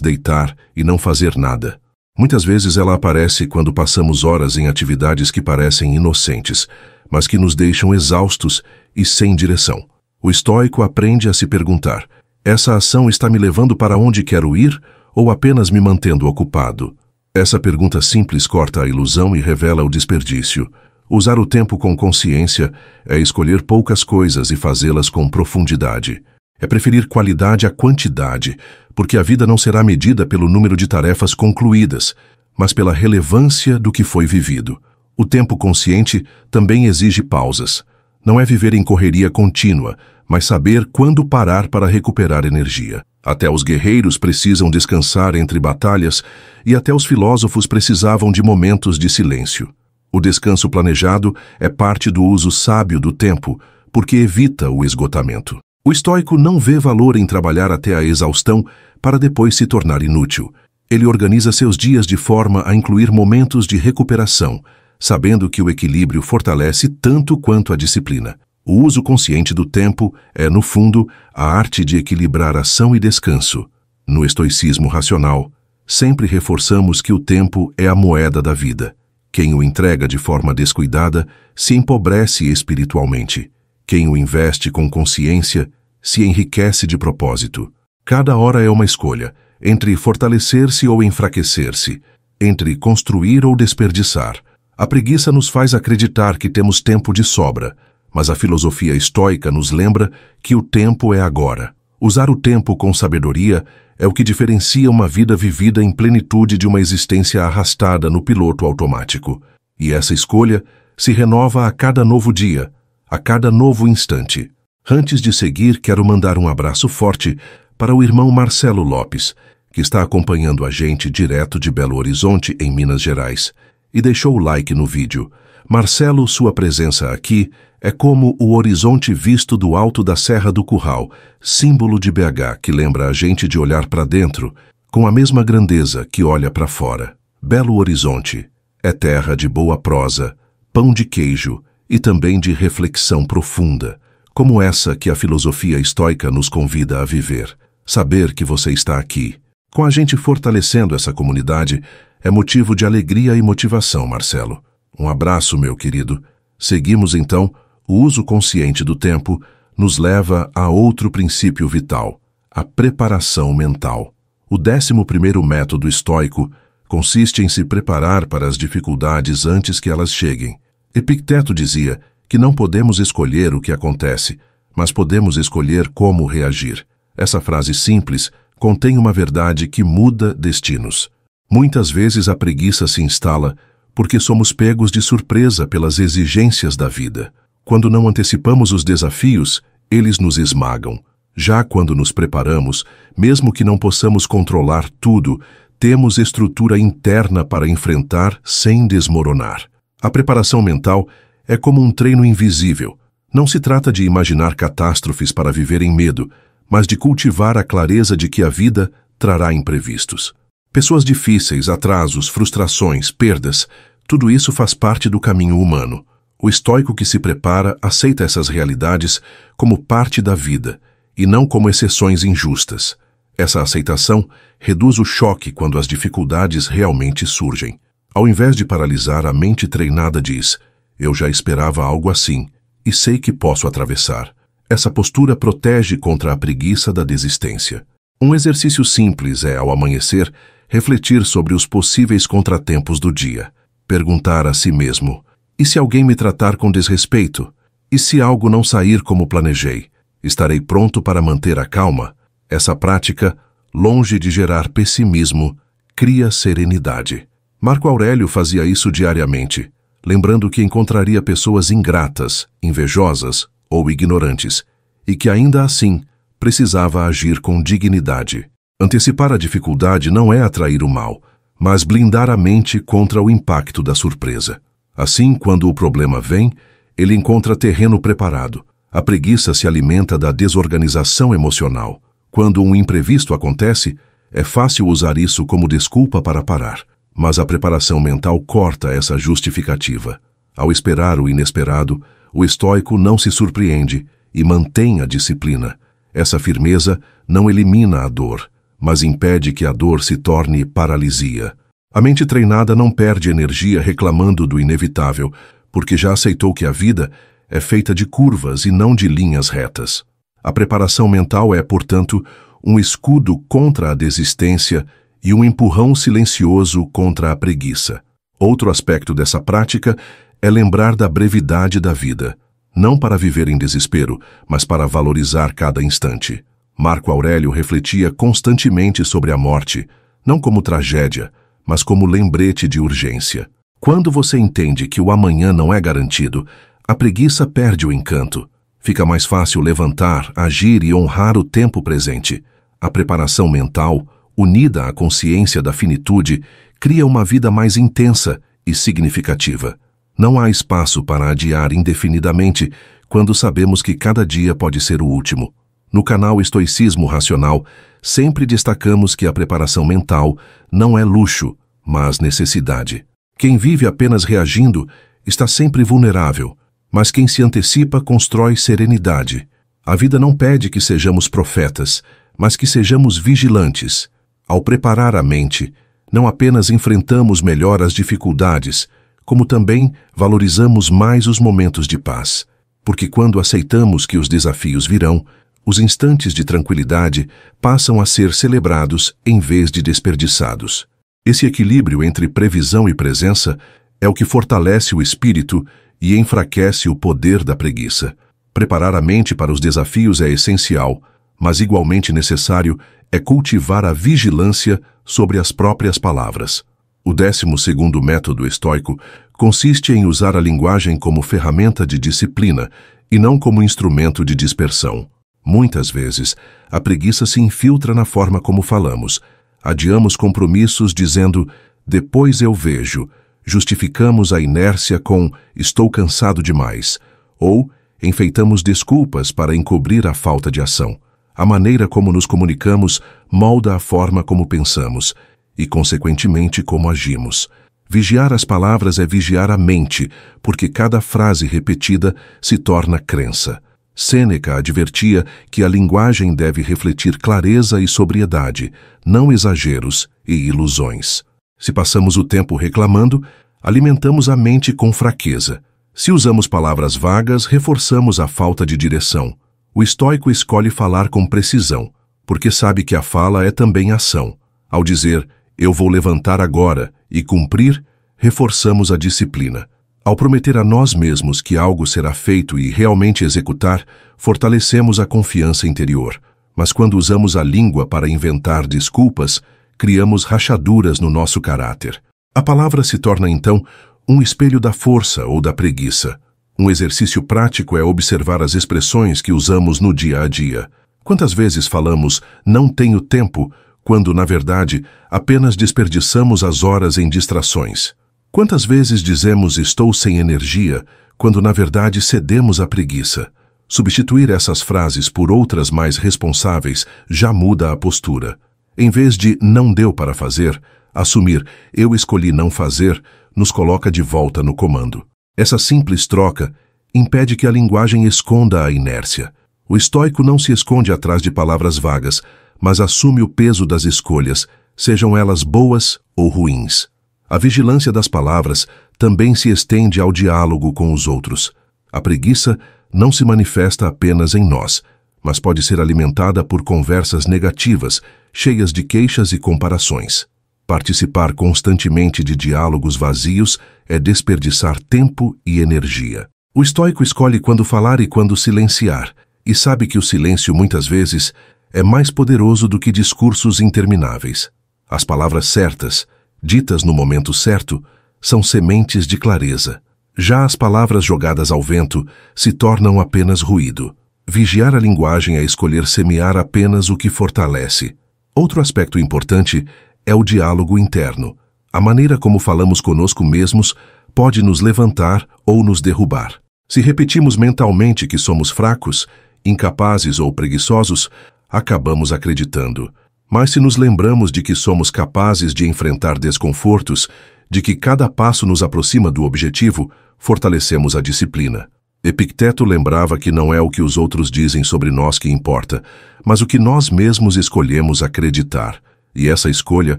deitar e não fazer nada. Muitas vezes ela aparece quando passamos horas em atividades que parecem inocentes, mas que nos deixam exaustos e sem direção. O estoico aprende a se perguntar: essa ação está me levando para onde quero ir ou apenas me mantendo ocupado? Essa pergunta simples corta a ilusão e revela o desperdício. Usar o tempo com consciência é escolher poucas coisas e fazê-las com profundidade. É preferir qualidade à quantidade, porque a vida não será medida pelo número de tarefas concluídas, mas pela relevância do que foi vivido. O tempo consciente também exige pausas. Não é viver em correria contínua, mas saber quando parar para recuperar energia. Até os guerreiros precisam descansar entre batalhas e até os filósofos precisavam de momentos de silêncio. O descanso planejado é parte do uso sábio do tempo, porque evita o esgotamento. O estoico não vê valor em trabalhar até a exaustão para depois se tornar inútil. Ele organiza seus dias de forma a incluir momentos de recuperação, sabendo que o equilíbrio fortalece tanto quanto a disciplina. O uso consciente do tempo é, no fundo, a arte de equilibrar ação e descanso. No estoicismo racional, sempre reforçamos que o tempo é a moeda da vida. Quem o entrega de forma descuidada se empobrece espiritualmente. Quem o investe com consciência se enriquece de propósito. Cada hora é uma escolha, entre fortalecer-se ou enfraquecer-se, entre construir ou desperdiçar. A preguiça nos faz acreditar que temos tempo de sobra, mas a filosofia estoica nos lembra que o tempo é agora. Usar o tempo com sabedoria é o que diferencia uma vida vivida em plenitude de uma existência arrastada no piloto automático. E essa escolha se renova a cada novo dia, a cada novo instante. Antes de seguir, quero mandar um abraço forte para o irmão Marcelo Lopes, que está acompanhando a gente direto de Belo Horizonte, em Minas Gerais, e deixou o like no vídeo. Marcelo, sua presença aqui é como o horizonte visto do alto da Serra do Curral, símbolo de BH que lembra a gente de olhar para dentro, com a mesma grandeza que olha para fora. Belo Horizonte é terra de boa prosa, pão de queijo e também de reflexão profunda, como essa que a filosofia estoica nos convida a viver. Saber que você está aqui, com a gente fortalecendo essa comunidade, é motivo de alegria e motivação, Marcelo. Um abraço, meu querido. Seguimos, então. O uso consciente do tempo nos leva a outro princípio vital, a preparação mental. O 11º método estoico consiste em se preparar para as dificuldades antes que elas cheguem. Epicteto dizia que não podemos escolher o que acontece, mas podemos escolher como reagir. Essa frase simples contém uma verdade que muda destinos. Muitas vezes a preguiça se instala porque somos pegos de surpresa pelas exigências da vida. Quando não antecipamos os desafios, eles nos esmagam. Já quando nos preparamos, mesmo que não possamos controlar tudo, temos estrutura interna para enfrentar sem desmoronar. A preparação mental é como um treino invisível. Não se trata de imaginar catástrofes para viver em medo, mas de cultivar a clareza de que a vida trará imprevistos. Pessoas difíceis, atrasos, frustrações, perdas, tudo isso faz parte do caminho humano. O estoico que se prepara aceita essas realidades como parte da vida e não como exceções injustas. Essa aceitação reduz o choque quando as dificuldades realmente surgem. Ao invés de paralisar, a mente treinada diz: eu já esperava algo assim e sei que posso atravessar. Essa postura protege contra a preguiça da desistência. Um exercício simples é, ao amanhecer, refletir sobre os possíveis contratempos do dia. Perguntar a si mesmo: e se alguém me tratar com desrespeito? E se algo não sair como planejei? Estarei pronto para manter a calma? Essa prática, longe de gerar pessimismo, cria serenidade. Marco Aurélio fazia isso diariamente, lembrando que encontraria pessoas ingratas, invejosas ou ignorantes, e que ainda assim precisava agir com dignidade. Antecipar a dificuldade não é atrair o mal, mas blindar a mente contra o impacto da surpresa. Assim, quando o problema vem, ele encontra terreno preparado. A preguiça se alimenta da desorganização emocional. Quando um imprevisto acontece, é fácil usar isso como desculpa para parar. Mas a preparação mental corta essa justificativa. Ao esperar o inesperado, O estoico não se surpreende e mantém a disciplina. Essa firmeza não elimina a dor, mas impede que a dor se torne paralisia. A mente treinada não perde energia reclamando do inevitável, porque já aceitou que a vida é feita de curvas e não de linhas retas. A preparação mental é, portanto, um escudo contra a desistência e um empurrão silencioso contra a preguiça. Outro aspecto dessa prática é lembrar da brevidade da vida, não para viver em desespero, mas para valorizar cada instante. Marco Aurélio refletia constantemente sobre a morte, não como tragédia, mas como lembrete de urgência. Quando você entende que o amanhã não é garantido, a preguiça perde o encanto. Fica mais fácil levantar, agir e honrar o tempo presente. A preparação mental, unida à consciência da finitude, cria uma vida mais intensa e significativa. Não há espaço para adiar indefinidamente quando sabemos que cada dia pode ser o último. No canal Estoicismo Racional, sempre destacamos que a preparação mental não é luxo, mas necessidade. Quem vive apenas reagindo está sempre vulnerável, mas quem se antecipa constrói serenidade. A vida não pede que sejamos profetas, mas que sejamos vigilantes. Ao preparar a mente, não apenas enfrentamos melhor as dificuldades, como também valorizamos mais os momentos de paz. Porque quando aceitamos que os desafios virão, os instantes de tranquilidade passam a ser celebrados em vez de desperdiçados. Esse equilíbrio entre previsão e presença é o que fortalece o espírito e enfraquece o poder da preguiça. Preparar a mente para os desafios é essencial, mas igualmente necessário é cultivar a vigilância sobre as próprias palavras. O 12º método estoico consiste em usar a linguagem como ferramenta de disciplina e não como instrumento de dispersão. Muitas vezes, a preguiça se infiltra na forma como falamos. Adiamos compromissos dizendo, depois eu vejo, justificamos a inércia com estou cansado demais, ou enfeitamos desculpas para encobrir a falta de ação. A maneira como nos comunicamos molda a forma como pensamos e, consequentemente, como agimos. Vigiar as palavras é vigiar a mente, porque cada frase repetida se torna crença. Sêneca advertia que a linguagem deve refletir clareza e sobriedade, não exageros e ilusões. Se passamos o tempo reclamando, alimentamos a mente com fraqueza. Se usamos palavras vagas, reforçamos a falta de direção. O estoico escolhe falar com precisão, porque sabe que a fala é também ação. Ao dizer, eu vou levantar agora e cumprir, reforçamos a disciplina. Ao prometer a nós mesmos que algo será feito e realmente executar, fortalecemos a confiança interior. Mas quando usamos a língua para inventar desculpas, criamos rachaduras no nosso caráter. A palavra se torna, então, um espelho da força ou da preguiça. Um exercício prático é observar as expressões que usamos no dia a dia. Quantas vezes falamos, não tenho tempo, quando, na verdade, apenas desperdiçamos as horas em distrações? Quantas vezes dizemos estou sem energia, quando na verdade cedemos à preguiça? Substituir essas frases por outras mais responsáveis já muda a postura. Em vez de não deu para fazer, assumir eu escolhi não fazer nos coloca de volta no comando. Essa simples troca impede que a linguagem esconda a inércia. O estoico não se esconde atrás de palavras vagas, mas assume o peso das escolhas, sejam elas boas ou ruins. A vigilância das palavras também se estende ao diálogo com os outros. A preguiça não se manifesta apenas em nós, mas pode ser alimentada por conversas negativas, cheias de queixas e comparações. Participar constantemente de diálogos vazios é desperdiçar tempo e energia. O estoico escolhe quando falar e quando silenciar, e sabe que o silêncio muitas vezes é mais poderoso do que discursos intermináveis. As palavras certas, ditas no momento certo, são sementes de clareza. Já as palavras jogadas ao vento se tornam apenas ruído. Vigiar a linguagem é escolher semear apenas o que fortalece. Outro aspecto importante é o diálogo interno. A maneira como falamos conosco mesmos pode nos levantar ou nos derrubar. Se repetimos mentalmente que somos fracos, incapazes ou preguiçosos, acabamos acreditando. Mas se nos lembramos de que somos capazes de enfrentar desconfortos, de que cada passo nos aproxima do objetivo, fortalecemos a disciplina. Epicteto lembrava que não é o que os outros dizem sobre nós que importa, mas o que nós mesmos escolhemos acreditar. E essa escolha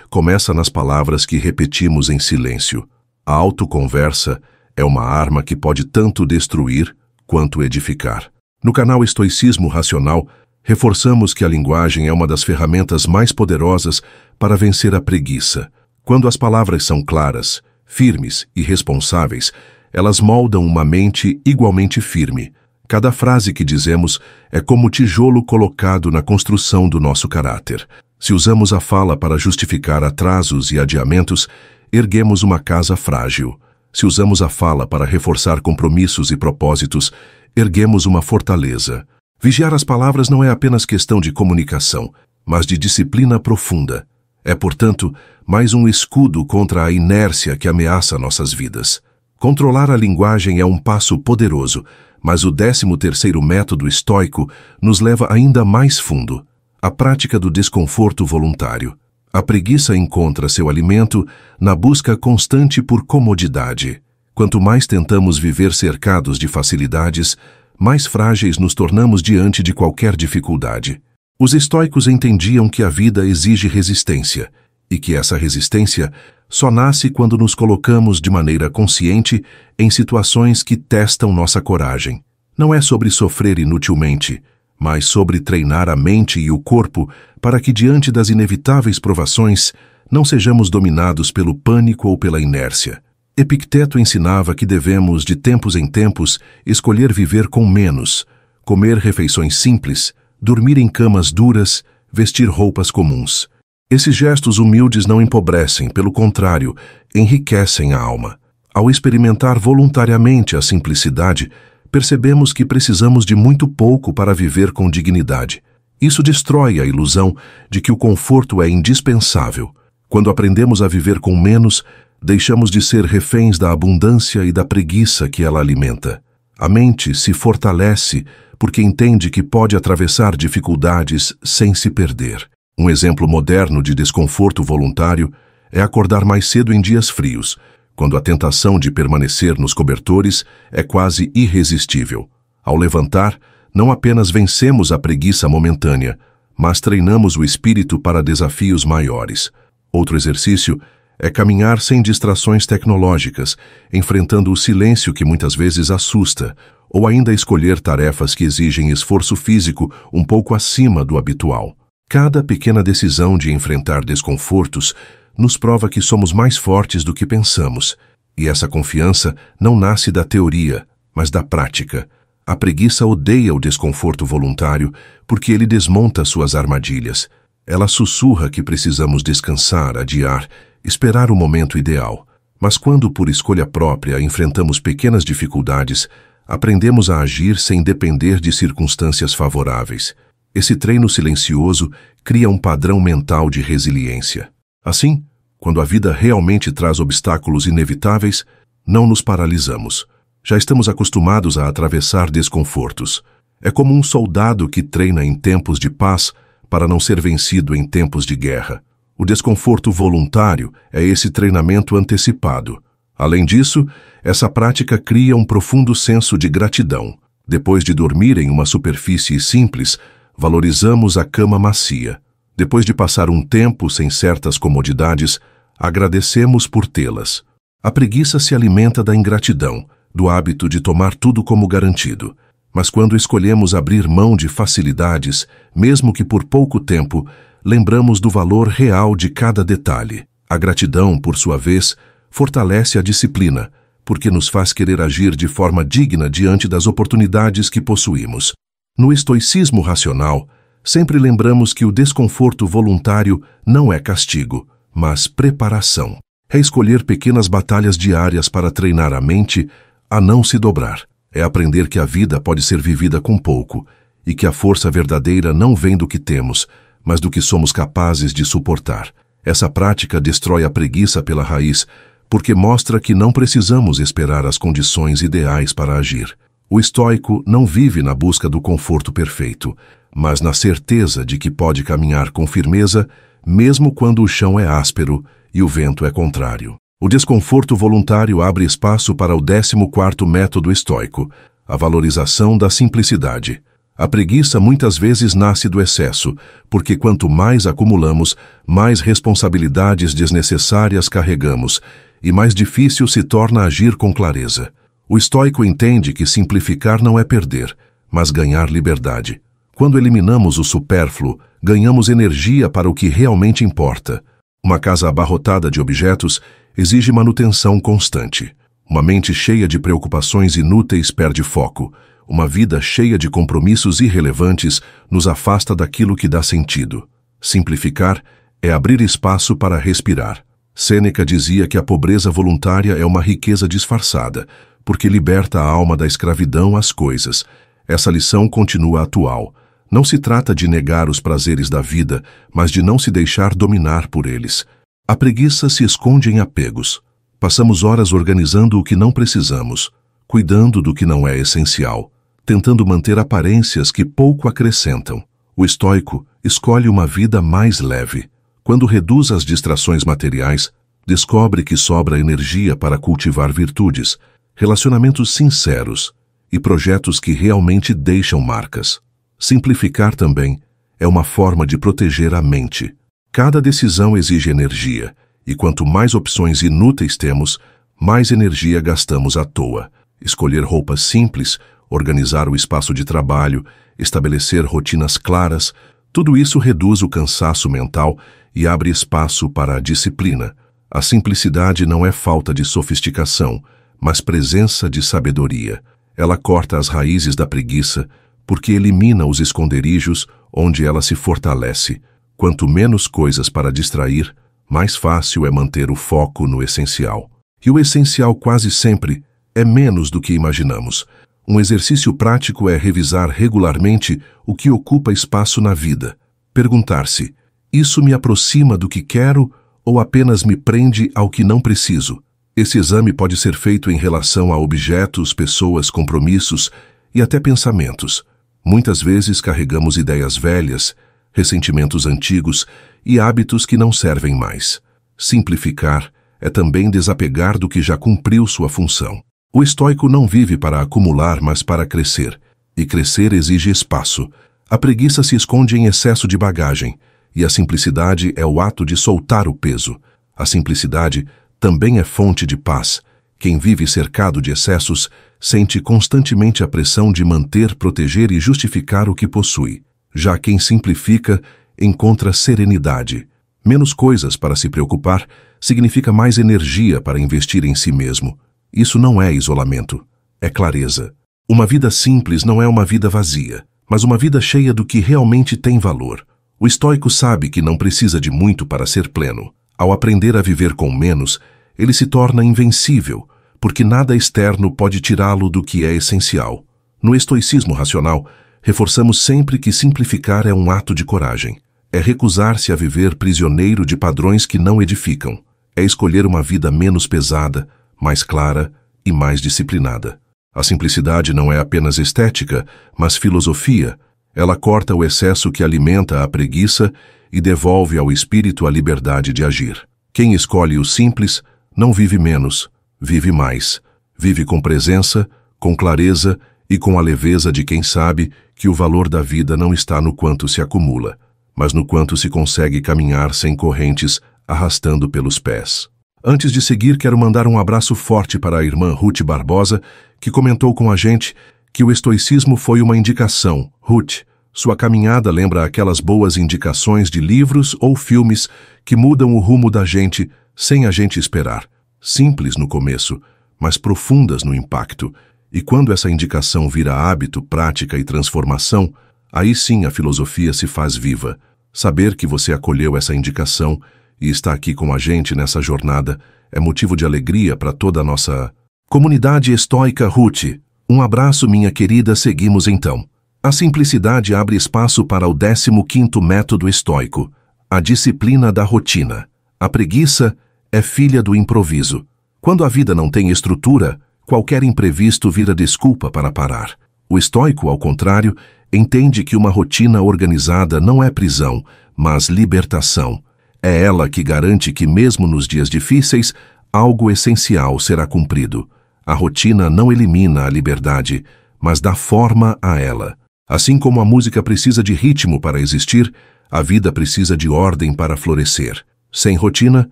começa nas palavras que repetimos em silêncio. A autoconversa é uma arma que pode tanto destruir quanto edificar. No canal Estoicismo Racional, reforçamos que a linguagem é uma das ferramentas mais poderosas para vencer a preguiça. Quando as palavras são claras, firmes e responsáveis, elas moldam uma mente igualmente firme. Cada frase que dizemos é como tijolo colocado na construção do nosso caráter. Se usamos a fala para justificar atrasos e adiamentos, erguemos uma casa frágil. Se usamos a fala para reforçar compromissos e propósitos, erguemos uma fortaleza. Vigiar as palavras não é apenas questão de comunicação, mas de disciplina profunda. É, portanto, mais um escudo contra a inércia que ameaça nossas vidas. Controlar a linguagem é um passo poderoso, mas o 13º método estoico nos leva ainda mais fundo: a prática do desconforto voluntário. A preguiça encontra seu alimento na busca constante por comodidade. Quanto mais tentamos viver cercados de facilidades, mais frágeis nos tornamos diante de qualquer dificuldade. Os estoicos entendiam que a vida exige resistência, e que essa resistência só nasce quando nos colocamos de maneira consciente em situações que testam nossa coragem. Não é sobre sofrer inutilmente, mas sobre treinar a mente e o corpo para que, diante das inevitáveis provações, não sejamos dominados pelo pânico ou pela inércia. Epicteto ensinava que devemos, de tempos em tempos, escolher viver com menos, comer refeições simples, dormir em camas duras, vestir roupas comuns. Esses gestos humildes não empobrecem, pelo contrário, enriquecem a alma. Ao experimentar voluntariamente a simplicidade, percebemos que precisamos de muito pouco para viver com dignidade. Isso destrói a ilusão de que o conforto é indispensável. Quando aprendemos a viver com menos, deixamos de ser reféns da abundância e da preguiça que ela alimenta. A mente se fortalece porque entende que pode atravessar dificuldades sem se perder. Um exemplo moderno de desconforto voluntário é acordar mais cedo em dias frios, quando a tentação de permanecer nos cobertores é quase irresistível. Ao levantar, não apenas vencemos a preguiça momentânea, mas treinamos o espírito para desafios maiores. Outro exercício é caminhar sem distrações tecnológicas, enfrentando o silêncio que muitas vezes assusta, ou ainda escolher tarefas que exigem esforço físico um pouco acima do habitual. Cada pequena decisão de enfrentar desconfortos nos prova que somos mais fortes do que pensamos, e essa confiança não nasce da teoria, mas da prática. A preguiça odeia o desconforto voluntário porque ele desmonta suas armadilhas. Ela sussurra que precisamos descansar, adiar, esperar o momento ideal. Mas quando, por escolha própria, enfrentamos pequenas dificuldades, aprendemos a agir sem depender de circunstâncias favoráveis. Esse treino silencioso cria um padrão mental de resiliência. Assim, quando a vida realmente traz obstáculos inevitáveis, não nos paralisamos. Já estamos acostumados a atravessar desconfortos. É como um soldado que treina em tempos de paz para não ser vencido em tempos de guerra. O desconforto voluntário é esse treinamento antecipado. Além disso, essa prática cria um profundo senso de gratidão. Depois de dormir em uma superfície simples, valorizamos a cama macia. Depois de passar um tempo sem certas comodidades, agradecemos por tê-las. A preguiça se alimenta da ingratidão, do hábito de tomar tudo como garantido. Mas quando escolhemos abrir mão de facilidades, mesmo que por pouco tempo, lembramos do valor real de cada detalhe. A gratidão, por sua vez, fortalece a disciplina, porque nos faz querer agir de forma digna diante das oportunidades que possuímos. No estoicismo racional, sempre lembramos que o desconforto voluntário não é castigo, mas preparação. É escolher pequenas batalhas diárias para treinar a mente a não se dobrar. É aprender que a vida pode ser vivida com pouco e que a força verdadeira não vem do que temos, mas do que somos capazes de suportar. Essa prática destrói a preguiça pela raiz, porque mostra que não precisamos esperar as condições ideais para agir. O estoico não vive na busca do conforto perfeito, mas na certeza de que pode caminhar com firmeza, mesmo quando o chão é áspero e o vento é contrário. O desconforto voluntário abre espaço para o 14º método estoico, a valorização da simplicidade. A preguiça muitas vezes nasce do excesso, porque quanto mais acumulamos, mais responsabilidades desnecessárias carregamos, e mais difícil se torna agir com clareza. O estoico entende que simplificar não é perder, mas ganhar liberdade. Quando eliminamos o supérfluo, ganhamos energia para o que realmente importa. Uma casa abarrotada de objetos exige manutenção constante. Uma mente cheia de preocupações inúteis perde foco. Uma vida cheia de compromissos irrelevantes nos afasta daquilo que dá sentido. Simplificar é abrir espaço para respirar. Sêneca dizia que a pobreza voluntária é uma riqueza disfarçada, porque liberta a alma da escravidão às coisas. Essa lição continua atual. Não se trata de negar os prazeres da vida, mas de não se deixar dominar por eles. A preguiça se esconde em apegos. Passamos horas organizando o que não precisamos, cuidando do que não é essencial, tentando manter aparências que pouco acrescentam. O estoico escolhe uma vida mais leve. Quando reduz as distrações materiais, descobre que sobra energia para cultivar virtudes, relacionamentos sinceros e projetos que realmente deixam marcas. Simplificar também é uma forma de proteger a mente. Cada decisão exige energia, e quanto mais opções inúteis temos, mais energia gastamos à toa. Escolher roupas simples, organizar o espaço de trabalho, estabelecer rotinas claras, tudo isso reduz o cansaço mental e abre espaço para a disciplina. A simplicidade não é falta de sofisticação, mas presença de sabedoria. Ela corta as raízes da preguiça, porque elimina os esconderijos onde ela se fortalece. Quanto menos coisas para distrair, mais fácil é manter o foco no essencial. E o essencial quase sempre é menos do que imaginamos. Um exercício prático é revisar regularmente o que ocupa espaço na vida. Perguntar-se: isso me aproxima do que quero ou apenas me prende ao que não preciso? Esse exame pode ser feito em relação a objetos, pessoas, compromissos e até pensamentos. Muitas vezes carregamos ideias velhas, ressentimentos antigos e hábitos que não servem mais. Simplificar é também desapegar do que já cumpriu sua função. O estoico não vive para acumular, mas para crescer. E crescer exige espaço. A preguiça se esconde em excesso de bagagem, e a simplicidade é o ato de soltar o peso. A simplicidade também é fonte de paz. Quem vive cercado de excessos sente constantemente a pressão de manter, proteger e justificar o que possui. Já quem simplifica encontra serenidade. Menos coisas para se preocupar significa mais energia para investir em si mesmo. Isso não é isolamento, é clareza. Uma vida simples não é uma vida vazia, mas uma vida cheia do que realmente tem valor. O estoico sabe que não precisa de muito para ser pleno. Ao aprender a viver com menos, ele se torna invencível, porque nada externo pode tirá-lo do que é essencial. No estoicismo racional, reforçamos sempre que simplificar é um ato de coragem. É recusar-se a viver prisioneiro de padrões que não edificam. É escolher uma vida menos pesada, mais clara e mais disciplinada. A simplicidade não é apenas estética, mas filosofia. Ela corta o excesso que alimenta a preguiça e devolve ao espírito a liberdade de agir. Quem escolhe o simples não vive menos, vive mais. Vive com presença, com clareza e com a leveza de quem sabe que o valor da vida não está no quanto se acumula, mas no quanto se consegue caminhar sem correntes, arrastando pelos pés. Antes de seguir, quero mandar um abraço forte para a irmã Ruth Barbosa, que comentou com a gente que o estoicismo foi uma indicação. Ruth, sua caminhada lembra aquelas boas indicações de livros ou filmes que mudam o rumo da gente sem a gente esperar. Simples no começo, mas profundas no impacto. E quando essa indicação vira hábito, prática e transformação, aí sim a filosofia se faz viva. Saber que você acolheu essa indicação e está aqui com a gente nessa jornada é motivo de alegria para toda a nossa comunidade estoica. Ruth, um abraço, minha querida. Seguimos então. A simplicidade abre espaço para o 15º método estoico, a disciplina da rotina. A preguiça é filha do improviso. Quando a vida não tem estrutura, qualquer imprevisto vira desculpa para parar. O estoico, ao contrário, entende que uma rotina organizada não é prisão, mas libertação. É ela que garante que, mesmo nos dias difíceis, algo essencial será cumprido. A rotina não elimina a liberdade, mas dá forma a ela. Assim como a música precisa de ritmo para existir, a vida precisa de ordem para florescer. Sem rotina,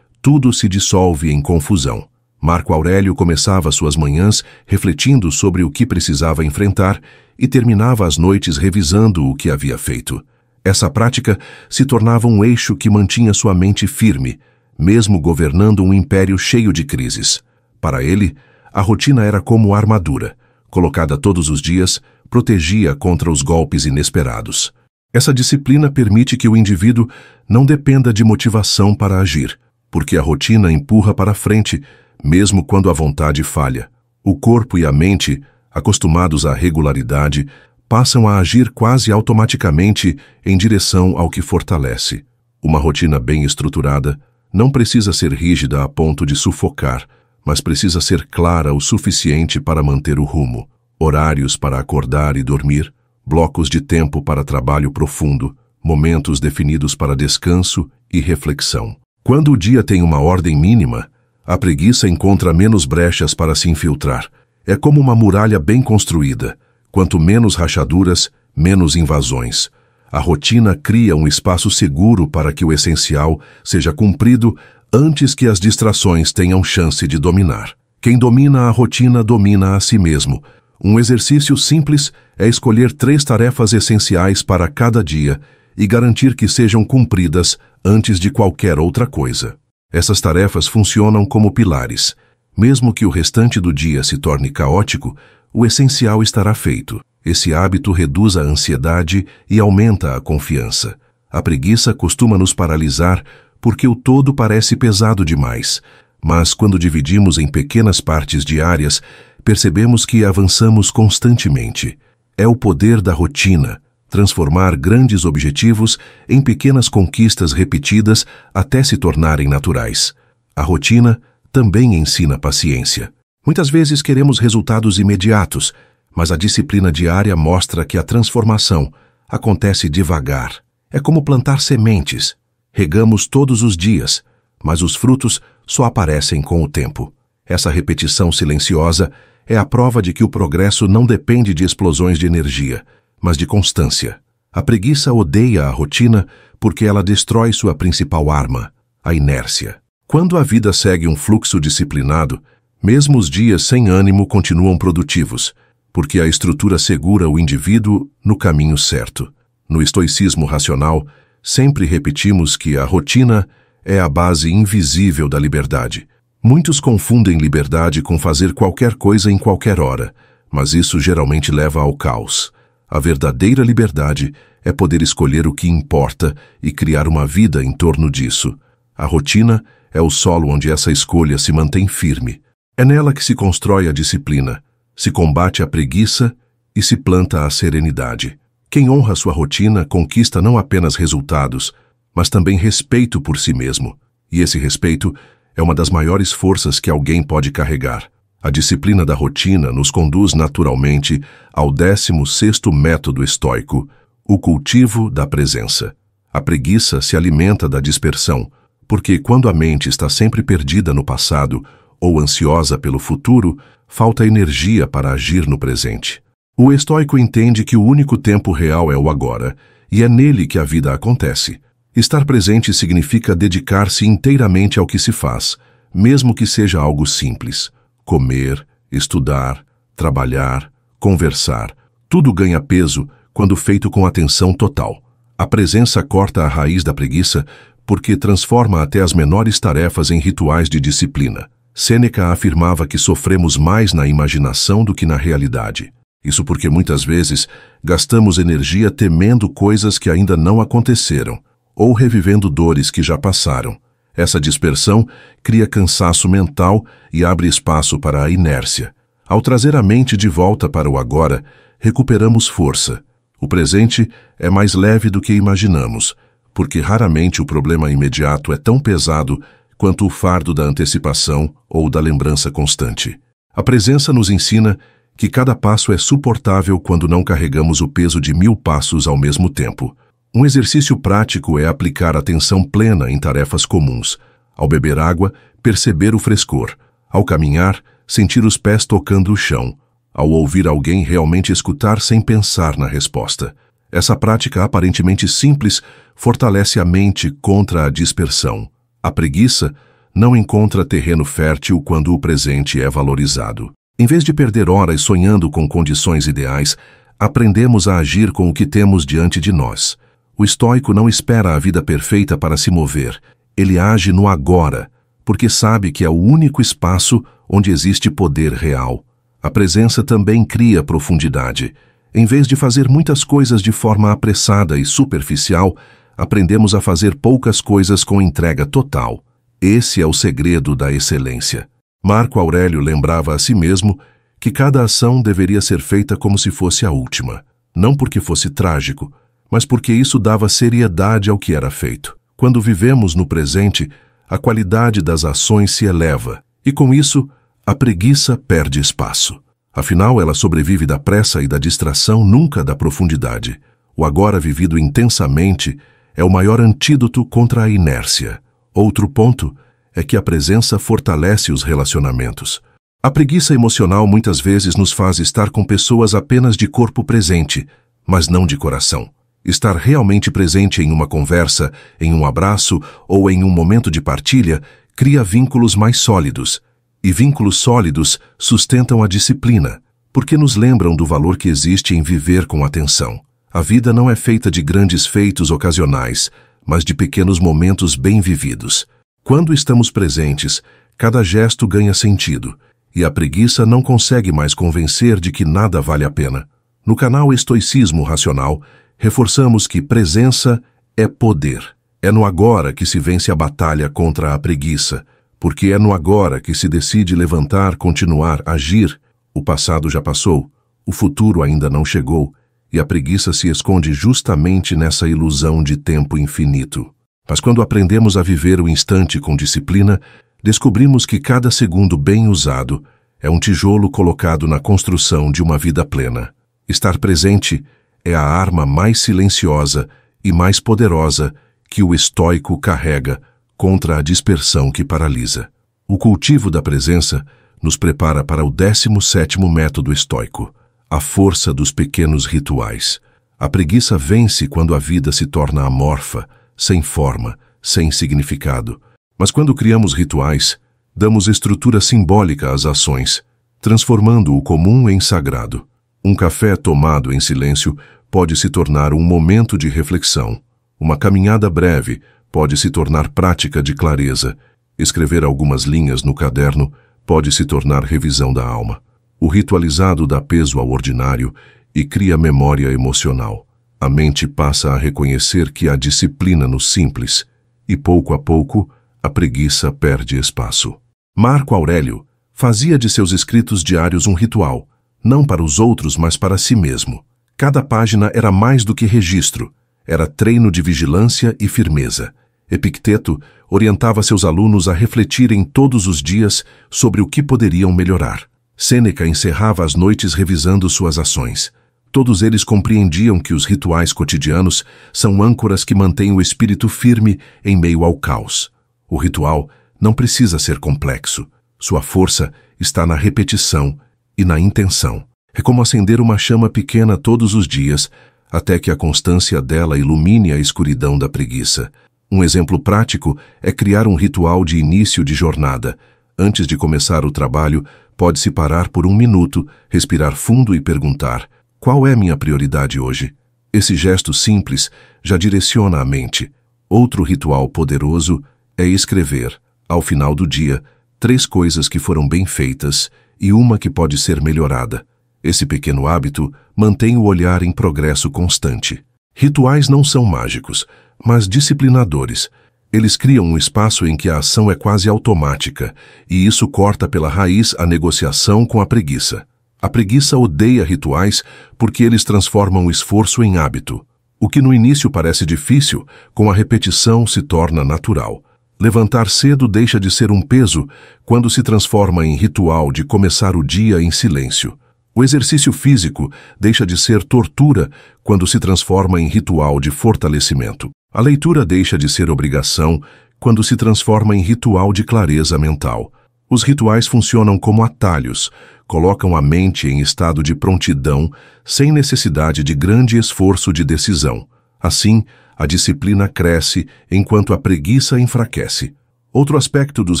tudo se dissolve em confusão. Marco Aurélio começava suas manhãs refletindo sobre o que precisava enfrentar e terminava as noites revisando o que havia feito. Essa prática se tornava um eixo que mantinha sua mente firme, mesmo governando um império cheio de crises. Para ele, a rotina era como armadura, colocada todos os dias, protegia contra os golpes inesperados. Essa disciplina permite que o indivíduo não dependa de motivação para agir, porque a rotina empurra para frente, mesmo quando a vontade falha. O corpo e a mente, acostumados à regularidade, passam a agir quase automaticamente em direção ao que fortalece. Uma rotina bem estruturada não precisa ser rígida a ponto de sufocar, mas precisa ser clara o suficiente para manter o rumo. Horários para acordar e dormir, blocos de tempo para trabalho profundo, momentos definidos para descanso e reflexão. Quando o dia tem uma ordem mínima, a preguiça encontra menos brechas para se infiltrar. É como uma muralha bem construída. Quanto menos rachaduras, menos invasões. A rotina cria um espaço seguro para que o essencial seja cumprido antes que as distrações tenham chance de dominar. Quem domina a rotina domina a si mesmo. Um exercício simples é escolher 3 tarefas essenciais para cada dia e garantir que sejam cumpridas antes de qualquer outra coisa. Essas tarefas funcionam como pilares. Mesmo que o restante do dia se torne caótico, o essencial estará feito. Esse hábito reduz a ansiedade e aumenta a confiança. A preguiça costuma nos paralisar porque o todo parece pesado demais, mas quando dividimos em pequenas partes diárias, percebemos que avançamos constantemente. É o poder da rotina, transformar grandes objetivos em pequenas conquistas repetidas até se tornarem naturais. A rotina também ensina paciência. Muitas vezes queremos resultados imediatos, mas a disciplina diária mostra que a transformação acontece devagar. É como plantar sementes. Regamos todos os dias, mas os frutos só aparecem com o tempo. Essa repetição silenciosa é a prova de que o progresso não depende de explosões de energia, mas de constância. A preguiça odeia a rotina porque ela destrói sua principal arma, a inércia. Quando a vida segue um fluxo disciplinado, mesmo os dias sem ânimo continuam produtivos, porque a estrutura segura o indivíduo no caminho certo. No estoicismo racional, sempre repetimos que a rotina é a base invisível da liberdade. Muitos confundem liberdade com fazer qualquer coisa em qualquer hora, mas isso geralmente leva ao caos. A verdadeira liberdade é poder escolher o que importa e criar uma vida em torno disso. A rotina é o solo onde essa escolha se mantém firme. É nela que se constrói a disciplina, se combate a preguiça e se planta a serenidade. Quem honra sua rotina conquista não apenas resultados, mas também respeito por si mesmo. E esse respeito é uma das maiores forças que alguém pode carregar. A disciplina da rotina nos conduz naturalmente ao 16º método estoico, o cultivo da presença. A preguiça se alimenta da dispersão, porque quando a mente está sempre perdida no passado ou ansiosa pelo futuro, falta energia para agir no presente. O estoico entende que o único tempo real é o agora, e é nele que a vida acontece. Estar presente significa dedicar-se inteiramente ao que se faz, mesmo que seja algo simples. Comer, estudar, trabalhar, conversar. Tudo ganha peso quando feito com atenção total. A presença corta a raiz da preguiça porque transforma até as menores tarefas em rituais de disciplina. Sêneca afirmava que sofremos mais na imaginação do que na realidade. Isso porque muitas vezes gastamos energia temendo coisas que ainda não aconteceram, ou revivendo dores que já passaram. Essa dispersão cria cansaço mental e abre espaço para a inércia. Ao trazer a mente de volta para o agora, recuperamos força. O presente é mais leve do que imaginamos, porque raramente o problema imediato é tão pesado quanto o fardo da antecipação ou da lembrança constante. A presença nos ensina que cada passo é suportável quando não carregamos o peso de 1000 passos ao mesmo tempo. Um exercício prático é aplicar atenção plena em tarefas comuns. Ao beber água, perceber o frescor. Ao caminhar, sentir os pés tocando o chão. ao ouvir alguém realmente escutar sem pensar na resposta. Essa prática aparentemente simples fortalece a mente contra a dispersão. A preguiça não encontra terreno fértil quando o presente é valorizado. Em vez de perder horas sonhando com condições ideais, aprendemos a agir com o que temos diante de nós. O estoico não espera a vida perfeita para se mover. Ele age no agora, porque sabe que é o único espaço onde existe poder real. A presença também cria profundidade. Em vez de fazer muitas coisas de forma apressada e superficial, aprendemos a fazer poucas coisas com entrega total. Esse é o segredo da excelência. Marco Aurélio lembrava a si mesmo que cada ação deveria ser feita como se fosse a última. Não porque fosse trágico, mas porque isso dava seriedade ao que era feito. Quando vivemos no presente, a qualidade das ações se eleva, e com isso, a preguiça perde espaço. Afinal, ela sobrevive da pressa e da distração, nunca da profundidade. O agora vivido intensamente é o maior antídoto contra a inércia. Outro ponto é que a presença fortalece os relacionamentos. A preguiça emocional muitas vezes nos faz estar com pessoas apenas de corpo presente, mas não de coração. Estar realmente presente em uma conversa, em um abraço ou em um momento de partilha cria vínculos mais sólidos. E vínculos sólidos sustentam a disciplina, porque nos lembram do valor que existe em viver com atenção. A vida não é feita de grandes feitos ocasionais, mas de pequenos momentos bem vividos. Quando estamos presentes, cada gesto ganha sentido, e a preguiça não consegue mais convencer de que nada vale a pena. No canal Estoicismo Racional, reforçamos que presença é poder. É no agora que se vence a batalha contra a preguiça, porque é no agora que se decide levantar, continuar, agir. O passado já passou, o futuro ainda não chegou, e a preguiça se esconde justamente nessa ilusão de tempo infinito. Mas quando aprendemos a viver o instante com disciplina, descobrimos que cada segundo bem usado é um tijolo colocado na construção de uma vida plena. Estar presente é a arma mais silenciosa e mais poderosa que o estoico carrega contra a dispersão que paralisa. O cultivo da presença nos prepara para o 17º método estoico, a força dos pequenos rituais. A preguiça vence quando a vida se torna amorfa, sem forma, sem significado. Mas quando criamos rituais, damos estrutura simbólica às ações, transformando o comum em sagrado. Um café tomado em silêncio pode se tornar um momento de reflexão. Uma caminhada breve pode se tornar prática de clareza. Escrever algumas linhas no caderno pode se tornar revisão da alma. O ritualizado dá peso ao ordinário e cria memória emocional. A mente passa a reconhecer que há disciplina no simples, e pouco a pouco a preguiça perde espaço. Marco Aurélio fazia de seus escritos diários um ritual, não para os outros, mas para si mesmo. Cada página era mais do que registro, era treino de vigilância e firmeza. Epicteto orientava seus alunos a refletirem todos os dias sobre o que poderiam melhorar. Sêneca encerrava as noites revisando suas ações. Todos eles compreendiam que os rituais cotidianos são âncoras que mantêm o espírito firme em meio ao caos. O ritual não precisa ser complexo. Sua força está na repetição e na intenção. É como acender uma chama pequena todos os dias, até que a constância dela ilumine a escuridão da preguiça. Um exemplo prático é criar um ritual de início de jornada. Antes de começar o trabalho, pode-se parar por 1 minuto, respirar fundo e perguntar: qual é minha prioridade hoje? Esse gesto simples já direciona a mente. Outro ritual poderoso é escrever, ao final do dia, 3 coisas que foram bem feitas e uma que pode ser melhorada. Esse pequeno hábito mantém o olhar em progresso constante. Rituais não são mágicos, mas disciplinadores. Eles criam um espaço em que a ação é quase automática, e isso corta pela raiz a negociação com a preguiça. A preguiça odeia rituais porque eles transformam o esforço em hábito. O que no início parece difícil, com a repetição se torna natural. Levantar cedo deixa de ser um peso quando se transforma em ritual de começar o dia em silêncio. O exercício físico deixa de ser tortura quando se transforma em ritual de fortalecimento. A leitura deixa de ser obrigação quando se transforma em ritual de clareza mental. Os rituais funcionam como atalhos, colocam a mente em estado de prontidão, sem necessidade de grande esforço de decisão. Assim, a disciplina cresce enquanto a preguiça enfraquece. Outro aspecto dos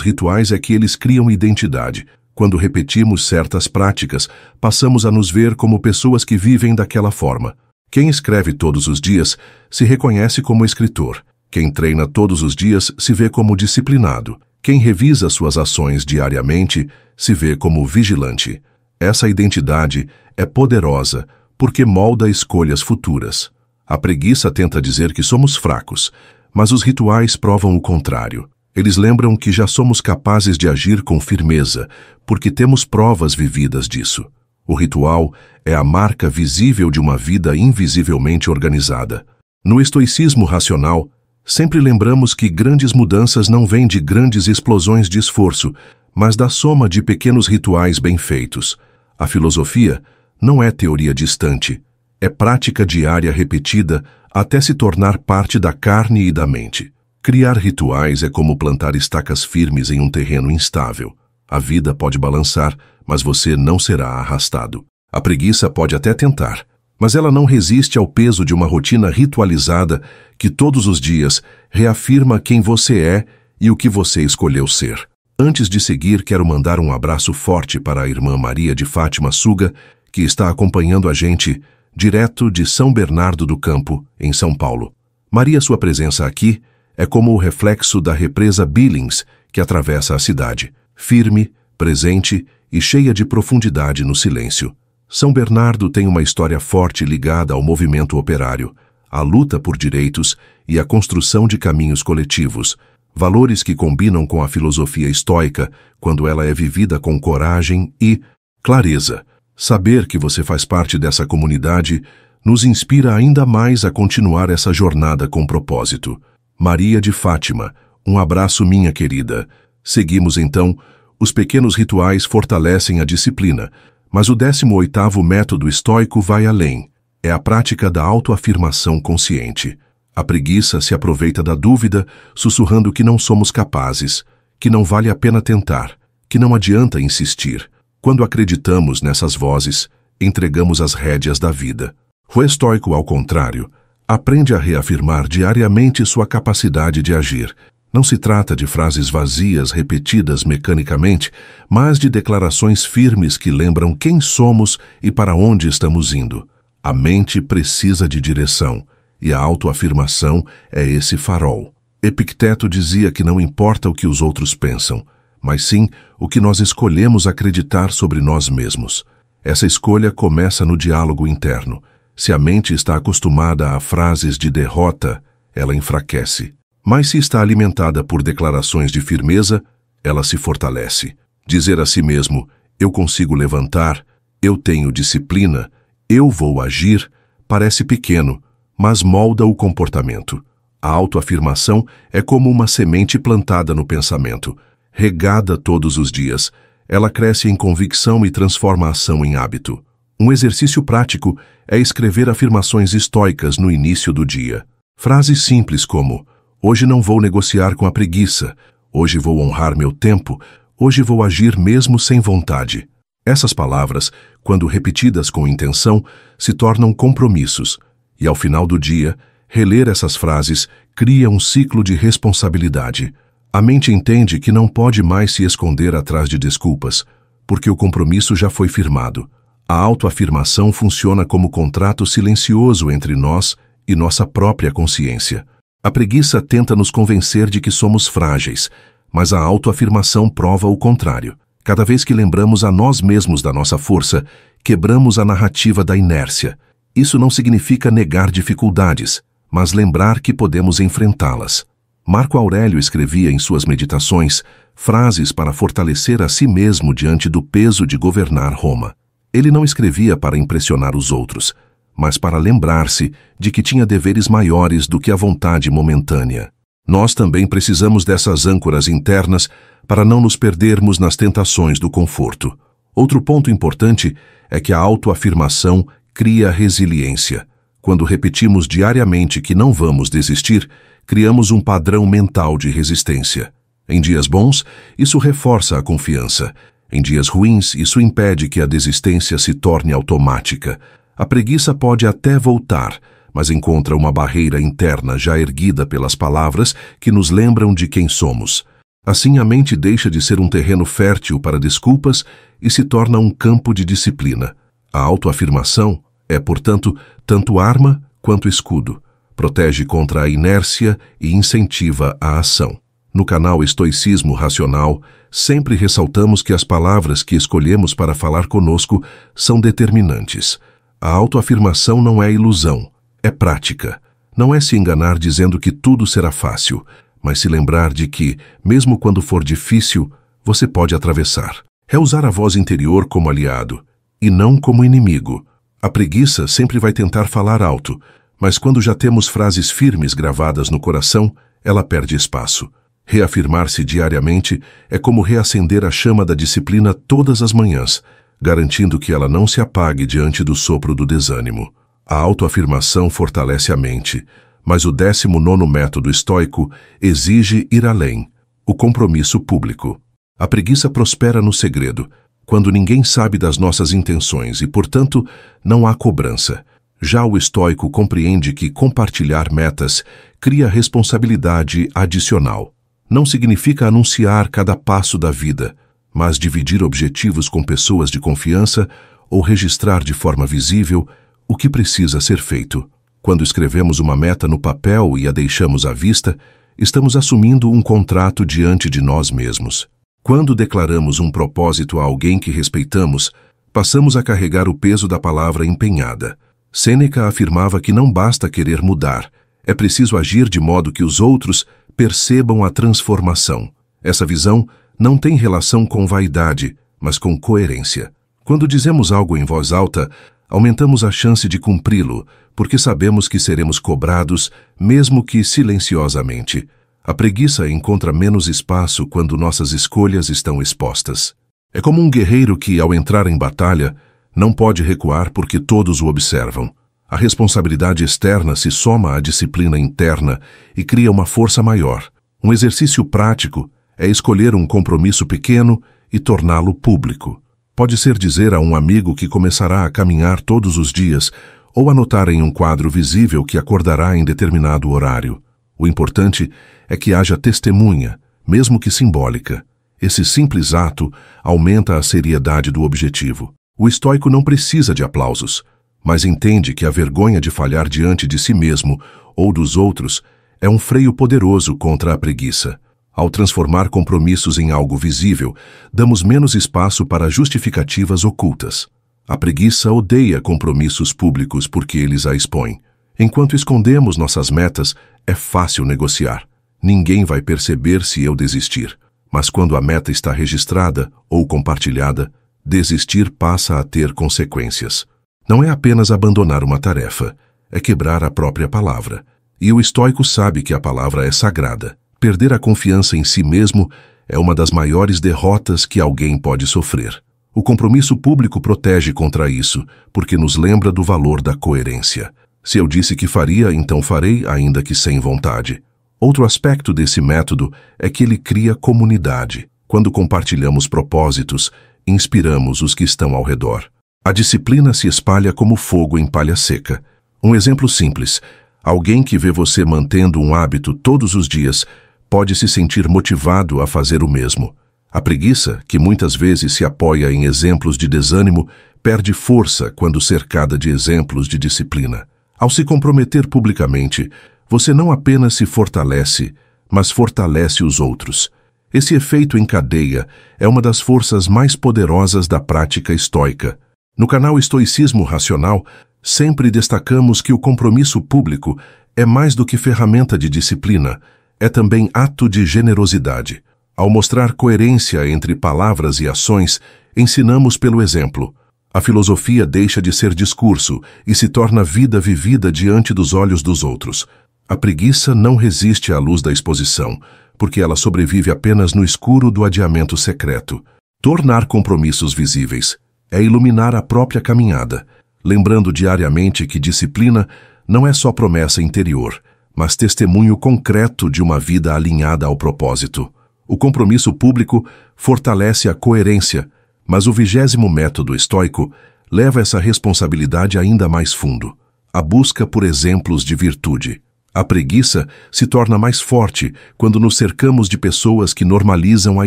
rituais é que eles criam identidade. Quando repetimos certas práticas, passamos a nos ver como pessoas que vivem daquela forma. Quem escreve todos os dias se reconhece como escritor. Quem treina todos os dias se vê como disciplinado. Quem revisa suas ações diariamente se vê como vigilante. Essa identidade é poderosa porque molda escolhas futuras. A preguiça tenta dizer que somos fracos, mas os rituais provam o contrário. Eles lembram que já somos capazes de agir com firmeza, porque temos provas vividas disso. O ritual é a marca visível de uma vida invisivelmente organizada. No estoicismo racional, sempre lembramos que grandes mudanças não vêm de grandes explosões de esforço, mas da soma de pequenos rituais bem feitos. A filosofia não é teoria distante, é prática diária repetida até se tornar parte da carne e da mente. Criar rituais é como plantar estacas firmes em um terreno instável. A vida pode balançar, mas você não será arrastado. A preguiça pode até tentar, mas ela não resiste ao peso de uma rotina ritualizada que todos os dias reafirma quem você é e o que você escolheu ser. Antes de seguir, quero mandar um abraço forte para a irmã Maria de Fátima Suga, que está acompanhando a gente direto de São Bernardo do Campo, em São Paulo. Maria, sua presença aqui é como o reflexo da represa Billings que atravessa a cidade, firme, presente e cheia de profundidade no silêncio. São Bernardo tem uma história forte ligada ao movimento operário, à luta por direitos e à construção de caminhos coletivos, valores que combinam com a filosofia estoica quando ela é vivida com coragem e clareza. Saber que você faz parte dessa comunidade nos inspira ainda mais a continuar essa jornada com propósito. Maria de Fátima, um abraço, minha querida. Seguimos então. Os pequenos rituais fortalecem a disciplina, mas o 18º método estoico vai além. É a prática da autoafirmação consciente. A preguiça se aproveita da dúvida, sussurrando que não somos capazes, que não vale a pena tentar, que não adianta insistir. Quando acreditamos nessas vozes, entregamos as rédeas da vida. O estoico, ao contrário, aprende a reafirmar diariamente sua capacidade de agir. Não se trata de frases vazias repetidas mecanicamente, mas de declarações firmes que lembram quem somos e para onde estamos indo. A mente precisa de direção, e a autoafirmação é esse farol. Epicteto dizia que não importa o que os outros pensam, mas sim o que nós escolhemos acreditar sobre nós mesmos. Essa escolha começa no diálogo interno. Se a mente está acostumada a frases de derrota, ela enfraquece. Mas se está alimentada por declarações de firmeza, ela se fortalece. Dizer a si mesmo, eu consigo levantar, eu tenho disciplina, eu vou agir, parece pequeno, mas molda o comportamento. A autoafirmação é como uma semente plantada no pensamento, regada todos os dias. Ela cresce em convicção e transforma a ação em hábito. Um exercício prático é escrever afirmações estoicas no início do dia. Frases simples como: hoje não vou negociar com a preguiça, hoje vou honrar meu tempo, hoje vou agir mesmo sem vontade. Essas palavras, quando repetidas com intenção, se tornam compromissos, e ao final do dia, reler essas frases cria um ciclo de responsabilidade. A mente entende que não pode mais se esconder atrás de desculpas, porque o compromisso já foi firmado. A autoafirmação funciona como contrato silencioso entre nós e nossa própria consciência. A preguiça tenta nos convencer de que somos frágeis, mas a autoafirmação prova o contrário. Cada vez que lembramos a nós mesmos da nossa força, quebramos a narrativa da inércia. Isso não significa negar dificuldades, mas lembrar que podemos enfrentá-las. Marco Aurélio escrevia em suas meditações frases para fortalecer a si mesmo diante do peso de governar Roma. Ele não escrevia para impressionar os outros, mas para lembrar-se de que tinha deveres maiores do que a vontade momentânea. Nós também precisamos dessas âncoras internas para não nos perdermos nas tentações do conforto. Outro ponto importante é que a autoafirmação cria resiliência. Quando repetimos diariamente que não vamos desistir, criamos um padrão mental de resistência. Em dias bons, isso reforça a confiança. Em dias ruins, isso impede que a desistência se torne automática. A preguiça pode até voltar, mas encontra uma barreira interna já erguida pelas palavras que nos lembram de quem somos. Assim, a mente deixa de ser um terreno fértil para desculpas e se torna um campo de disciplina. A autoafirmação é, portanto, tanto arma quanto escudo. Protege contra a inércia e incentiva a ação. No canal Estoicismo Racional, sempre ressaltamos que as palavras que escolhemos para falar conosco são determinantes. A autoafirmação não é ilusão, é prática. Não é se enganar dizendo que tudo será fácil, mas se lembrar de que, mesmo quando for difícil, você pode atravessar. É usar a voz interior como aliado, e não como inimigo. A preguiça sempre vai tentar falar alto, mas quando já temos frases firmes gravadas no coração, ela perde espaço. Reafirmar-se diariamente é como reacender a chama da disciplina todas as manhãs, garantindo que ela não se apague diante do sopro do desânimo. A autoafirmação fortalece a mente, mas o 19º método estoico exige ir além, o compromisso público. A preguiça prospera no segredo, quando ninguém sabe das nossas intenções e, portanto, não há cobrança. Já o estoico compreende que compartilhar metas cria responsabilidade adicional. Não significa anunciar cada passo da vida, mas dividir objetivos com pessoas de confiança ou registrar de forma visível o que precisa ser feito. Quando escrevemos uma meta no papel e a deixamos à vista, estamos assumindo um contrato diante de nós mesmos. Quando declaramos um propósito a alguém que respeitamos, passamos a carregar o peso da palavra empenhada. Sêneca afirmava que não basta querer mudar, é preciso agir de modo que os outros percebam a transformação. Essa visão não tem relação com vaidade, mas com coerência. Quando dizemos algo em voz alta, aumentamos a chance de cumpri-lo, porque sabemos que seremos cobrados, mesmo que silenciosamente. A preguiça encontra menos espaço quando nossas escolhas estão expostas. É como um guerreiro que, ao entrar em batalha, não pode recuar porque todos o observam. A responsabilidade externa se soma à disciplina interna e cria uma força maior. Um exercício prático é escolher um compromisso pequeno e torná-lo público. Pode ser dizer a um amigo que começará a caminhar todos os dias ou anotar em um quadro visível que acordará em determinado horário. O importante é que haja testemunha, mesmo que simbólica. Esse simples ato aumenta a seriedade do objetivo. O estoico não precisa de aplausos, mas entende que a vergonha de falhar diante de si mesmo ou dos outros é um freio poderoso contra a preguiça. Ao transformar compromissos em algo visível, damos menos espaço para justificativas ocultas. A preguiça odeia compromissos públicos porque eles a expõem. Enquanto escondemos nossas metas, é fácil negociar. Ninguém vai perceber se eu desistir. Mas quando a meta está registrada ou compartilhada, desistir passa a ter consequências. Não é apenas abandonar uma tarefa, é quebrar a própria palavra. E o estoico sabe que a palavra é sagrada. Perder a confiança em si mesmo é uma das maiores derrotas que alguém pode sofrer. O compromisso público protege contra isso, porque nos lembra do valor da coerência. Se eu disse que faria, então farei, ainda que sem vontade. Outro aspecto desse método é que ele cria comunidade. Quando compartilhamos propósitos, inspiramos os que estão ao redor. A disciplina se espalha como fogo em palha seca. Um exemplo simples: alguém que vê você mantendo um hábito todos os dias pode se sentir motivado a fazer o mesmo. A preguiça, que muitas vezes se apoia em exemplos de desânimo, perde força quando cercada de exemplos de disciplina. Ao se comprometer publicamente, você não apenas se fortalece, mas fortalece os outros. Esse efeito em cadeia é uma das forças mais poderosas da prática estoica. No canal Estoicismo Racional, sempre destacamos que o compromisso público é mais do que ferramenta de disciplina, é também ato de generosidade. Ao mostrar coerência entre palavras e ações, ensinamos pelo exemplo. A filosofia deixa de ser discurso e se torna vida vivida diante dos olhos dos outros. A preguiça não resiste à luz da exposição, porque ela sobrevive apenas no escuro do adiamento secreto. Tornar compromissos visíveis é iluminar a própria caminhada, lembrando diariamente que disciplina não é só promessa interior, mas testemunho concreto de uma vida alinhada ao propósito. O compromisso público fortalece a coerência, mas o 20º método estoico leva essa responsabilidade ainda mais fundo. A busca por exemplos de virtude. A preguiça se torna mais forte quando nos cercamos de pessoas que normalizam a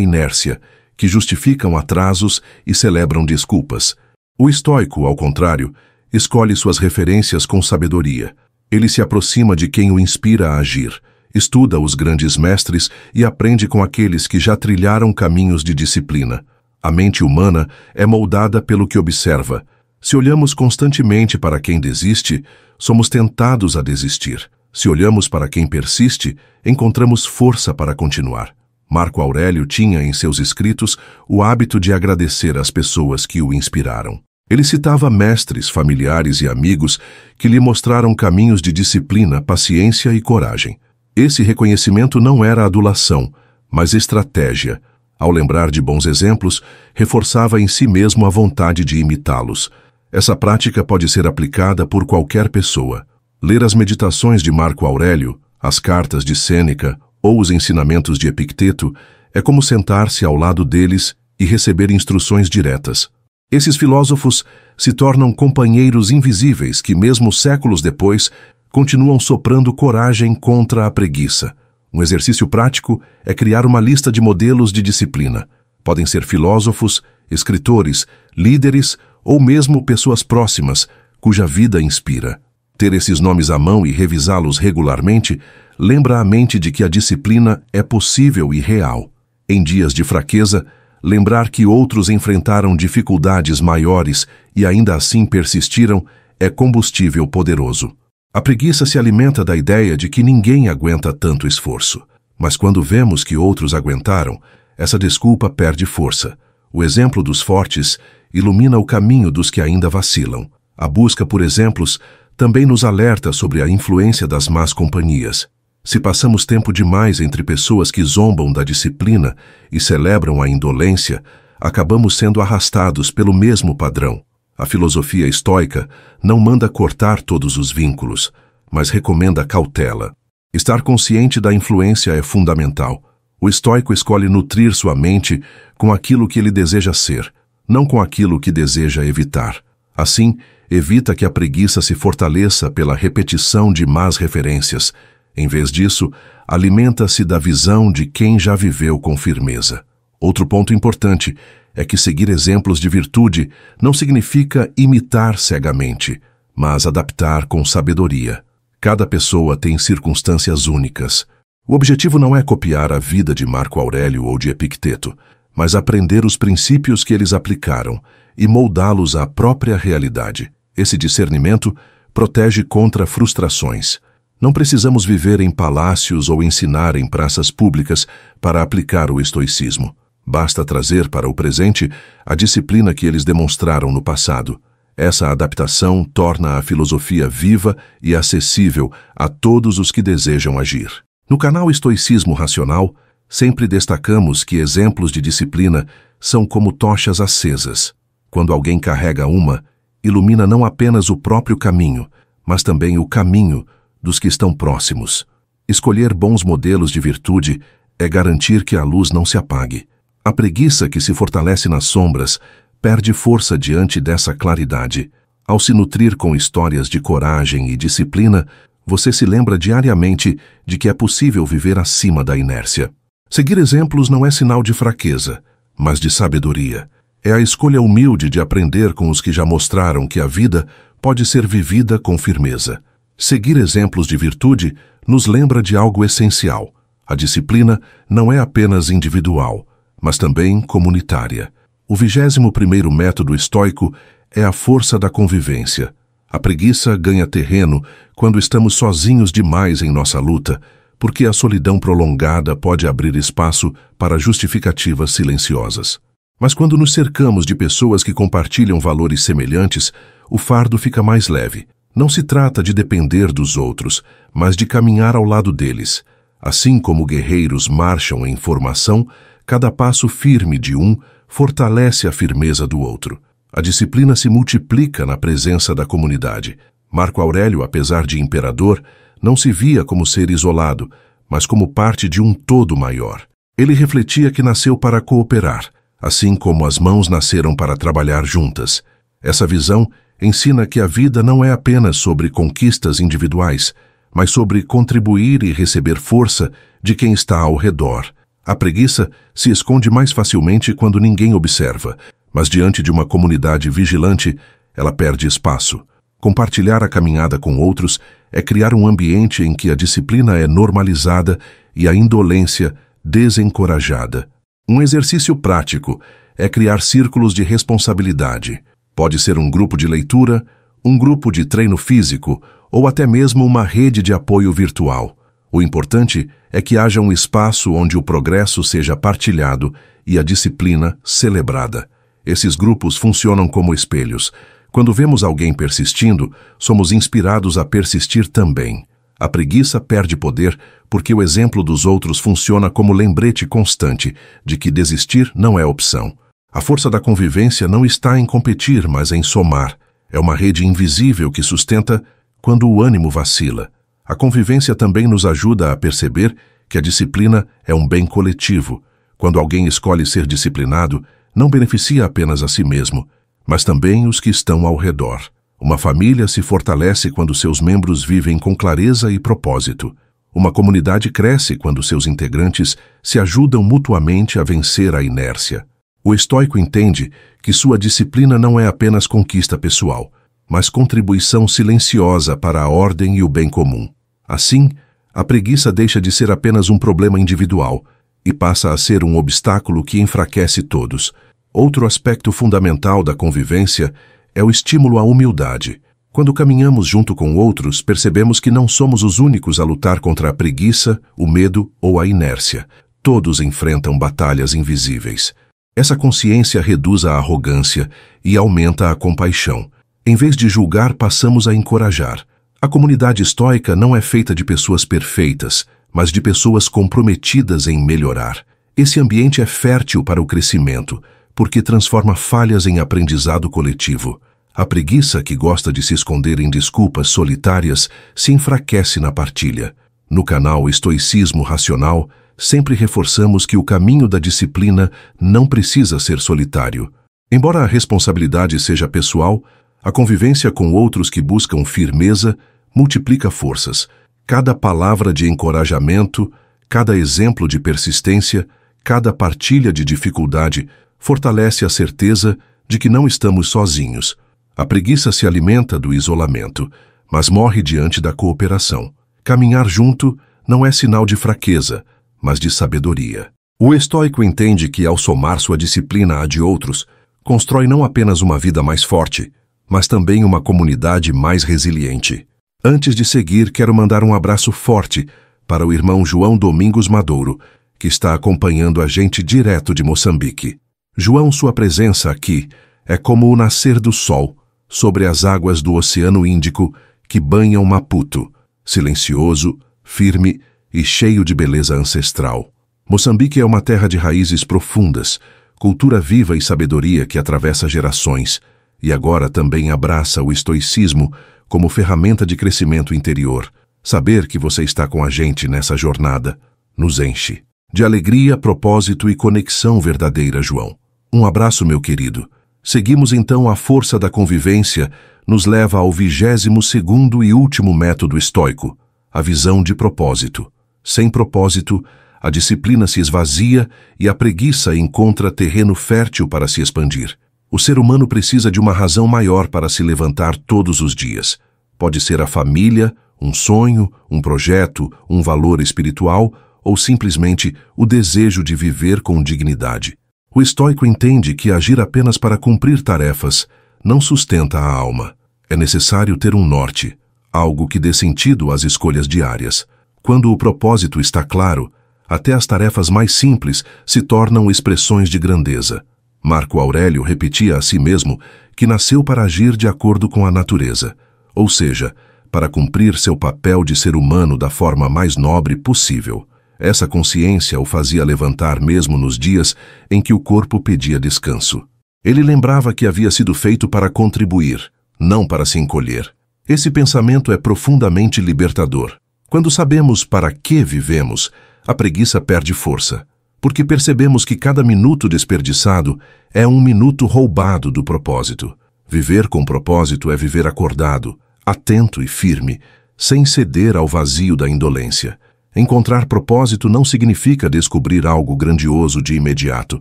inércia, que justificam atrasos e celebram desculpas. O estoico, ao contrário, escolhe suas referências com sabedoria. Ele se aproxima de quem o inspira a agir, estuda os grandes mestres e aprende com aqueles que já trilharam caminhos de disciplina. A mente humana é moldada pelo que observa. Se olhamos constantemente para quem desiste, somos tentados a desistir. Se olhamos para quem persiste, encontramos força para continuar. Marco Aurélio tinha em seus escritos o hábito de agradecer às pessoas que o inspiraram. Ele citava mestres, familiares e amigos que lhe mostraram caminhos de disciplina, paciência e coragem. Esse reconhecimento não era adulação, mas estratégia. Ao lembrar de bons exemplos, reforçava em si mesmo a vontade de imitá-los. Essa prática pode ser aplicada por qualquer pessoa. Ler as meditações de Marco Aurélio, as cartas de Sêneca ou os ensinamentos de Epicteto é como sentar-se ao lado deles e receber instruções diretas. Esses filósofos se tornam companheiros invisíveis que, mesmo séculos depois, continuam soprando coragem contra a preguiça. Um exercício prático é criar uma lista de modelos de disciplina. Podem ser filósofos, escritores, líderes ou mesmo pessoas próximas, cuja vida inspira. Ter esses nomes à mão e revisá-los regularmente lembra a mente de que a disciplina é possível e real. Em dias de fraqueza, lembrar que outros enfrentaram dificuldades maiores e ainda assim persistiram é combustível poderoso. A preguiça se alimenta da ideia de que ninguém aguenta tanto esforço. Mas quando vemos que outros aguentaram, essa desculpa perde força. O exemplo dos fortes ilumina o caminho dos que ainda vacilam. A busca por exemplos também nos alerta sobre a influência das más companhias. Se passamos tempo demais entre pessoas que zombam da disciplina e celebram a indolência, acabamos sendo arrastados pelo mesmo padrão. A filosofia estoica não manda cortar todos os vínculos, mas recomenda cautela. Estar consciente da influência é fundamental. O estoico escolhe nutrir sua mente com aquilo que ele deseja ser, não com aquilo que deseja evitar. Assim, evita que a preguiça se fortaleça pela repetição de más referências. Em vez disso, alimenta-se da visão de quem já viveu com firmeza. Outro ponto importante é que seguir exemplos de virtude não significa imitar cegamente, mas adaptar com sabedoria. Cada pessoa tem circunstâncias únicas. O objetivo não é copiar a vida de Marco Aurélio ou de Epicteto, mas aprender os princípios que eles aplicaram e moldá-los à própria realidade. Esse discernimento protege contra frustrações. Não precisamos viver em palácios ou ensinar em praças públicas para aplicar o estoicismo. Basta trazer para o presente a disciplina que eles demonstraram no passado. Essa adaptação torna a filosofia viva e acessível a todos os que desejam agir. No canal Estoicismo Racional, sempre destacamos que exemplos de disciplina são como tochas acesas. Quando alguém carrega uma, ilumina não apenas o próprio caminho, mas também o caminho dos que estão próximos. Escolher bons modelos de virtude é garantir que a luz não se apague. A preguiça que se fortalece nas sombras perde força diante dessa claridade. Ao se nutrir com histórias de coragem e disciplina, você se lembra diariamente de que é possível viver acima da inércia. Seguir exemplos não é sinal de fraqueza, mas de sabedoria. É a escolha humilde de aprender com os que já mostraram que a vida pode ser vivida com firmeza. Seguir exemplos de virtude nos lembra de algo essencial. A disciplina não é apenas individual, mas também comunitária. O 21º método estoico é a força da convivência. A preguiça ganha terreno quando estamos sozinhos demais em nossa luta, porque a solidão prolongada pode abrir espaço para justificativas silenciosas. Mas quando nos cercamos de pessoas que compartilham valores semelhantes, o fardo fica mais leve. Não se trata de depender dos outros, mas de caminhar ao lado deles. Assim como guerreiros marcham em formação, cada passo firme de um fortalece a firmeza do outro. A disciplina se multiplica na presença da comunidade. Marco Aurélio, apesar de imperador, não se via como ser isolado, mas como parte de um todo maior. Ele refletia que nasceu para cooperar, assim como as mãos nasceram para trabalhar juntas. Essa visão ensina que a vida não é apenas sobre conquistas individuais, mas sobre contribuir e receber força de quem está ao redor. A preguiça se esconde mais facilmente quando ninguém observa, mas diante de uma comunidade vigilante, ela perde espaço. Compartilhar a caminhada com outros é criar um ambiente em que a disciplina é normalizada e a indolência desencorajada. Um exercício prático é criar círculos de responsabilidade. Pode ser um grupo de leitura, um grupo de treino físico ou até mesmo uma rede de apoio virtual. O importante é que haja um espaço onde o progresso seja partilhado e a disciplina celebrada. Esses grupos funcionam como espelhos. Quando vemos alguém persistindo, somos inspirados a persistir também. A preguiça perde poder porque o exemplo dos outros funciona como lembrete constante de que desistir não é opção. A força da convivência não está em competir, mas em somar. É uma rede invisível que sustenta quando o ânimo vacila. A convivência também nos ajuda a perceber que a disciplina é um bem coletivo. Quando alguém escolhe ser disciplinado, não beneficia apenas a si mesmo, mas também os que estão ao redor. Uma família se fortalece quando seus membros vivem com clareza e propósito. Uma comunidade cresce quando seus integrantes se ajudam mutuamente a vencer a inércia. O estoico entende que sua disciplina não é apenas conquista pessoal, mas contribuição silenciosa para a ordem e o bem comum. Assim, a preguiça deixa de ser apenas um problema individual e passa a ser um obstáculo que enfraquece todos. Outro aspecto fundamental da convivência é o estímulo à humildade. Quando caminhamos junto com outros, percebemos que não somos os únicos a lutar contra a preguiça, o medo ou a inércia. Todos enfrentam batalhas invisíveis. Essa consciência reduz a arrogância e aumenta a compaixão. Em vez de julgar, passamos a encorajar. A comunidade estoica não é feita de pessoas perfeitas, mas de pessoas comprometidas em melhorar. Esse ambiente é fértil para o crescimento, porque transforma falhas em aprendizado coletivo. A preguiça, que gosta de se esconder em desculpas solitárias, se enfraquece na partilha. No canal Estoicismo Racional, sempre reforçamos que o caminho da disciplina não precisa ser solitário. Embora a responsabilidade seja pessoal, a convivência com outros que buscam firmeza multiplica forças. Cada palavra de encorajamento, cada exemplo de persistência, cada partilha de dificuldade fortalece a certeza de que não estamos sozinhos. A preguiça se alimenta do isolamento, mas morre diante da cooperação. Caminhar junto não é sinal de fraqueza, mas de sabedoria. O estoico entende que, ao somar sua disciplina à de outros, constrói não apenas uma vida mais forte, mas também uma comunidade mais resiliente. Antes de seguir, quero mandar um abraço forte para o irmão João Domingos Madouro, que está acompanhando a gente direto de Moçambique. João, sua presença aqui é como o nascer do sol sobre as águas do Oceano Índico que banham Maputo, silencioso, firme e cheio de beleza ancestral. Moçambique é uma terra de raízes profundas, cultura viva e sabedoria que atravessa gerações, e agora também abraça o estoicismo como ferramenta de crescimento interior. Saber que você está com a gente nessa jornada nos enche de alegria, propósito e conexão verdadeira, João. Um abraço, meu querido. Seguimos então. A força da convivência nos leva ao 22º e último método estoico, a visão de propósito. Sem propósito, a disciplina se esvazia e a preguiça encontra terreno fértil para se expandir. O ser humano precisa de uma razão maior para se levantar todos os dias. Pode ser a família, um sonho, um projeto, um valor espiritual ou simplesmente o desejo de viver com dignidade. O estoico entende que agir apenas para cumprir tarefas não sustenta a alma. É necessário ter um norte, algo que dê sentido às escolhas diárias. Quando o propósito está claro, até as tarefas mais simples se tornam expressões de grandeza. Marco Aurélio repetia a si mesmo que nasceu para agir de acordo com a natureza, ou seja, para cumprir seu papel de ser humano da forma mais nobre possível. Essa consciência o fazia levantar mesmo nos dias em que o corpo pedia descanso. Ele lembrava que havia sido feito para contribuir, não para se encolher. Esse pensamento é profundamente libertador. Quando sabemos para que vivemos, a preguiça perde força. Porque percebemos que cada minuto desperdiçado é um minuto roubado do propósito. Viver com propósito é viver acordado, atento e firme, sem ceder ao vazio da indolência. Encontrar propósito não significa descobrir algo grandioso de imediato.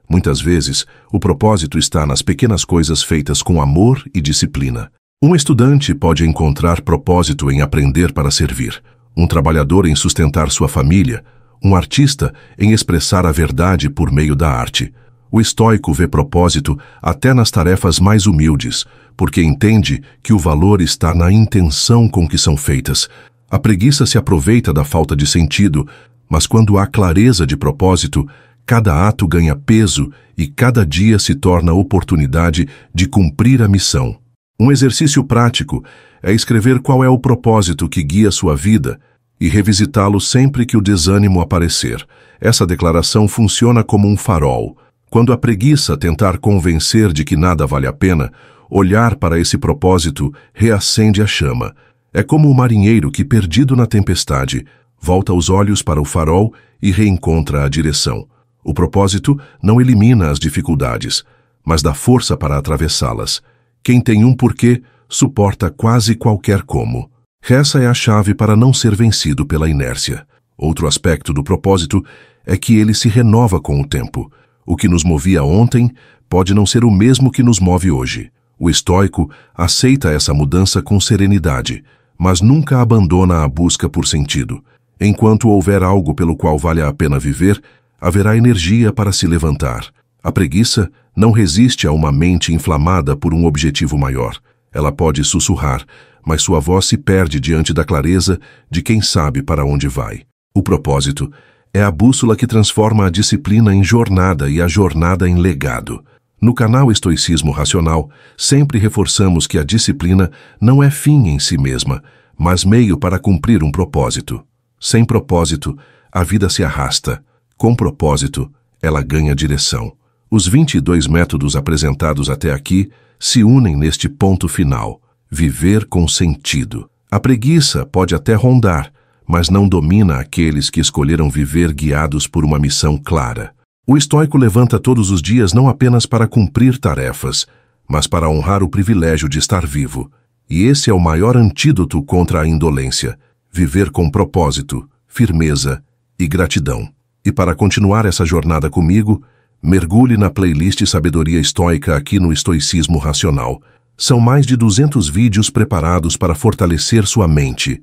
Muitas vezes, o propósito está nas pequenas coisas feitas com amor e disciplina. Um estudante pode encontrar propósito em aprender para servir, um trabalhador em sustentar sua família, um artista em expressar a verdade por meio da arte. O estoico vê propósito até nas tarefas mais humildes, porque entende que o valor está na intenção com que são feitas. A preguiça se aproveita da falta de sentido, mas quando há clareza de propósito, cada ato ganha peso e cada dia se torna oportunidade de cumprir a missão. Um exercício prático é escrever qual é o propósito que guia sua vida e revisitá-lo sempre que o desânimo aparecer. Essa declaração funciona como um farol. Quando a preguiça tentar convencer de que nada vale a pena, olhar para esse propósito reacende a chama. É como o marinheiro que, perdido na tempestade, volta os olhos para o farol e reencontra a direção. O propósito não elimina as dificuldades, mas dá força para atravessá-las. Quem tem um porquê, suporta quase qualquer como. Essa é a chave para não ser vencido pela inércia. Outro aspecto do propósito é que ele se renova com o tempo. O que nos movia ontem pode não ser o mesmo que nos move hoje. O estoico aceita essa mudança com serenidade, mas nunca abandona a busca por sentido. Enquanto houver algo pelo qual vale a pena viver, haverá energia para se levantar. A preguiça não resiste a uma mente inflamada por um objetivo maior. Ela pode sussurrar, mas sua voz se perde diante da clareza de quem sabe para onde vai. O propósito é a bússola que transforma a disciplina em jornada e a jornada em legado. No canal Estoicismo Racional, sempre reforçamos que a disciplina não é fim em si mesma, mas meio para cumprir um propósito. Sem propósito, a vida se arrasta. Com propósito, ela ganha direção. Os 22 métodos apresentados até aqui se unem neste ponto final: viver com sentido. A preguiça pode até rondar, mas não domina aqueles que escolheram viver guiados por uma missão clara. O estoico levanta todos os dias não apenas para cumprir tarefas, mas para honrar o privilégio de estar vivo. E esse é o maior antídoto contra a indolência: viver com propósito, firmeza e gratidão. E para continuar essa jornada comigo, mergulhe na playlist Sabedoria Estoica aqui no Estoicismo Racional. São mais de 200 vídeos preparados para fortalecer sua mente,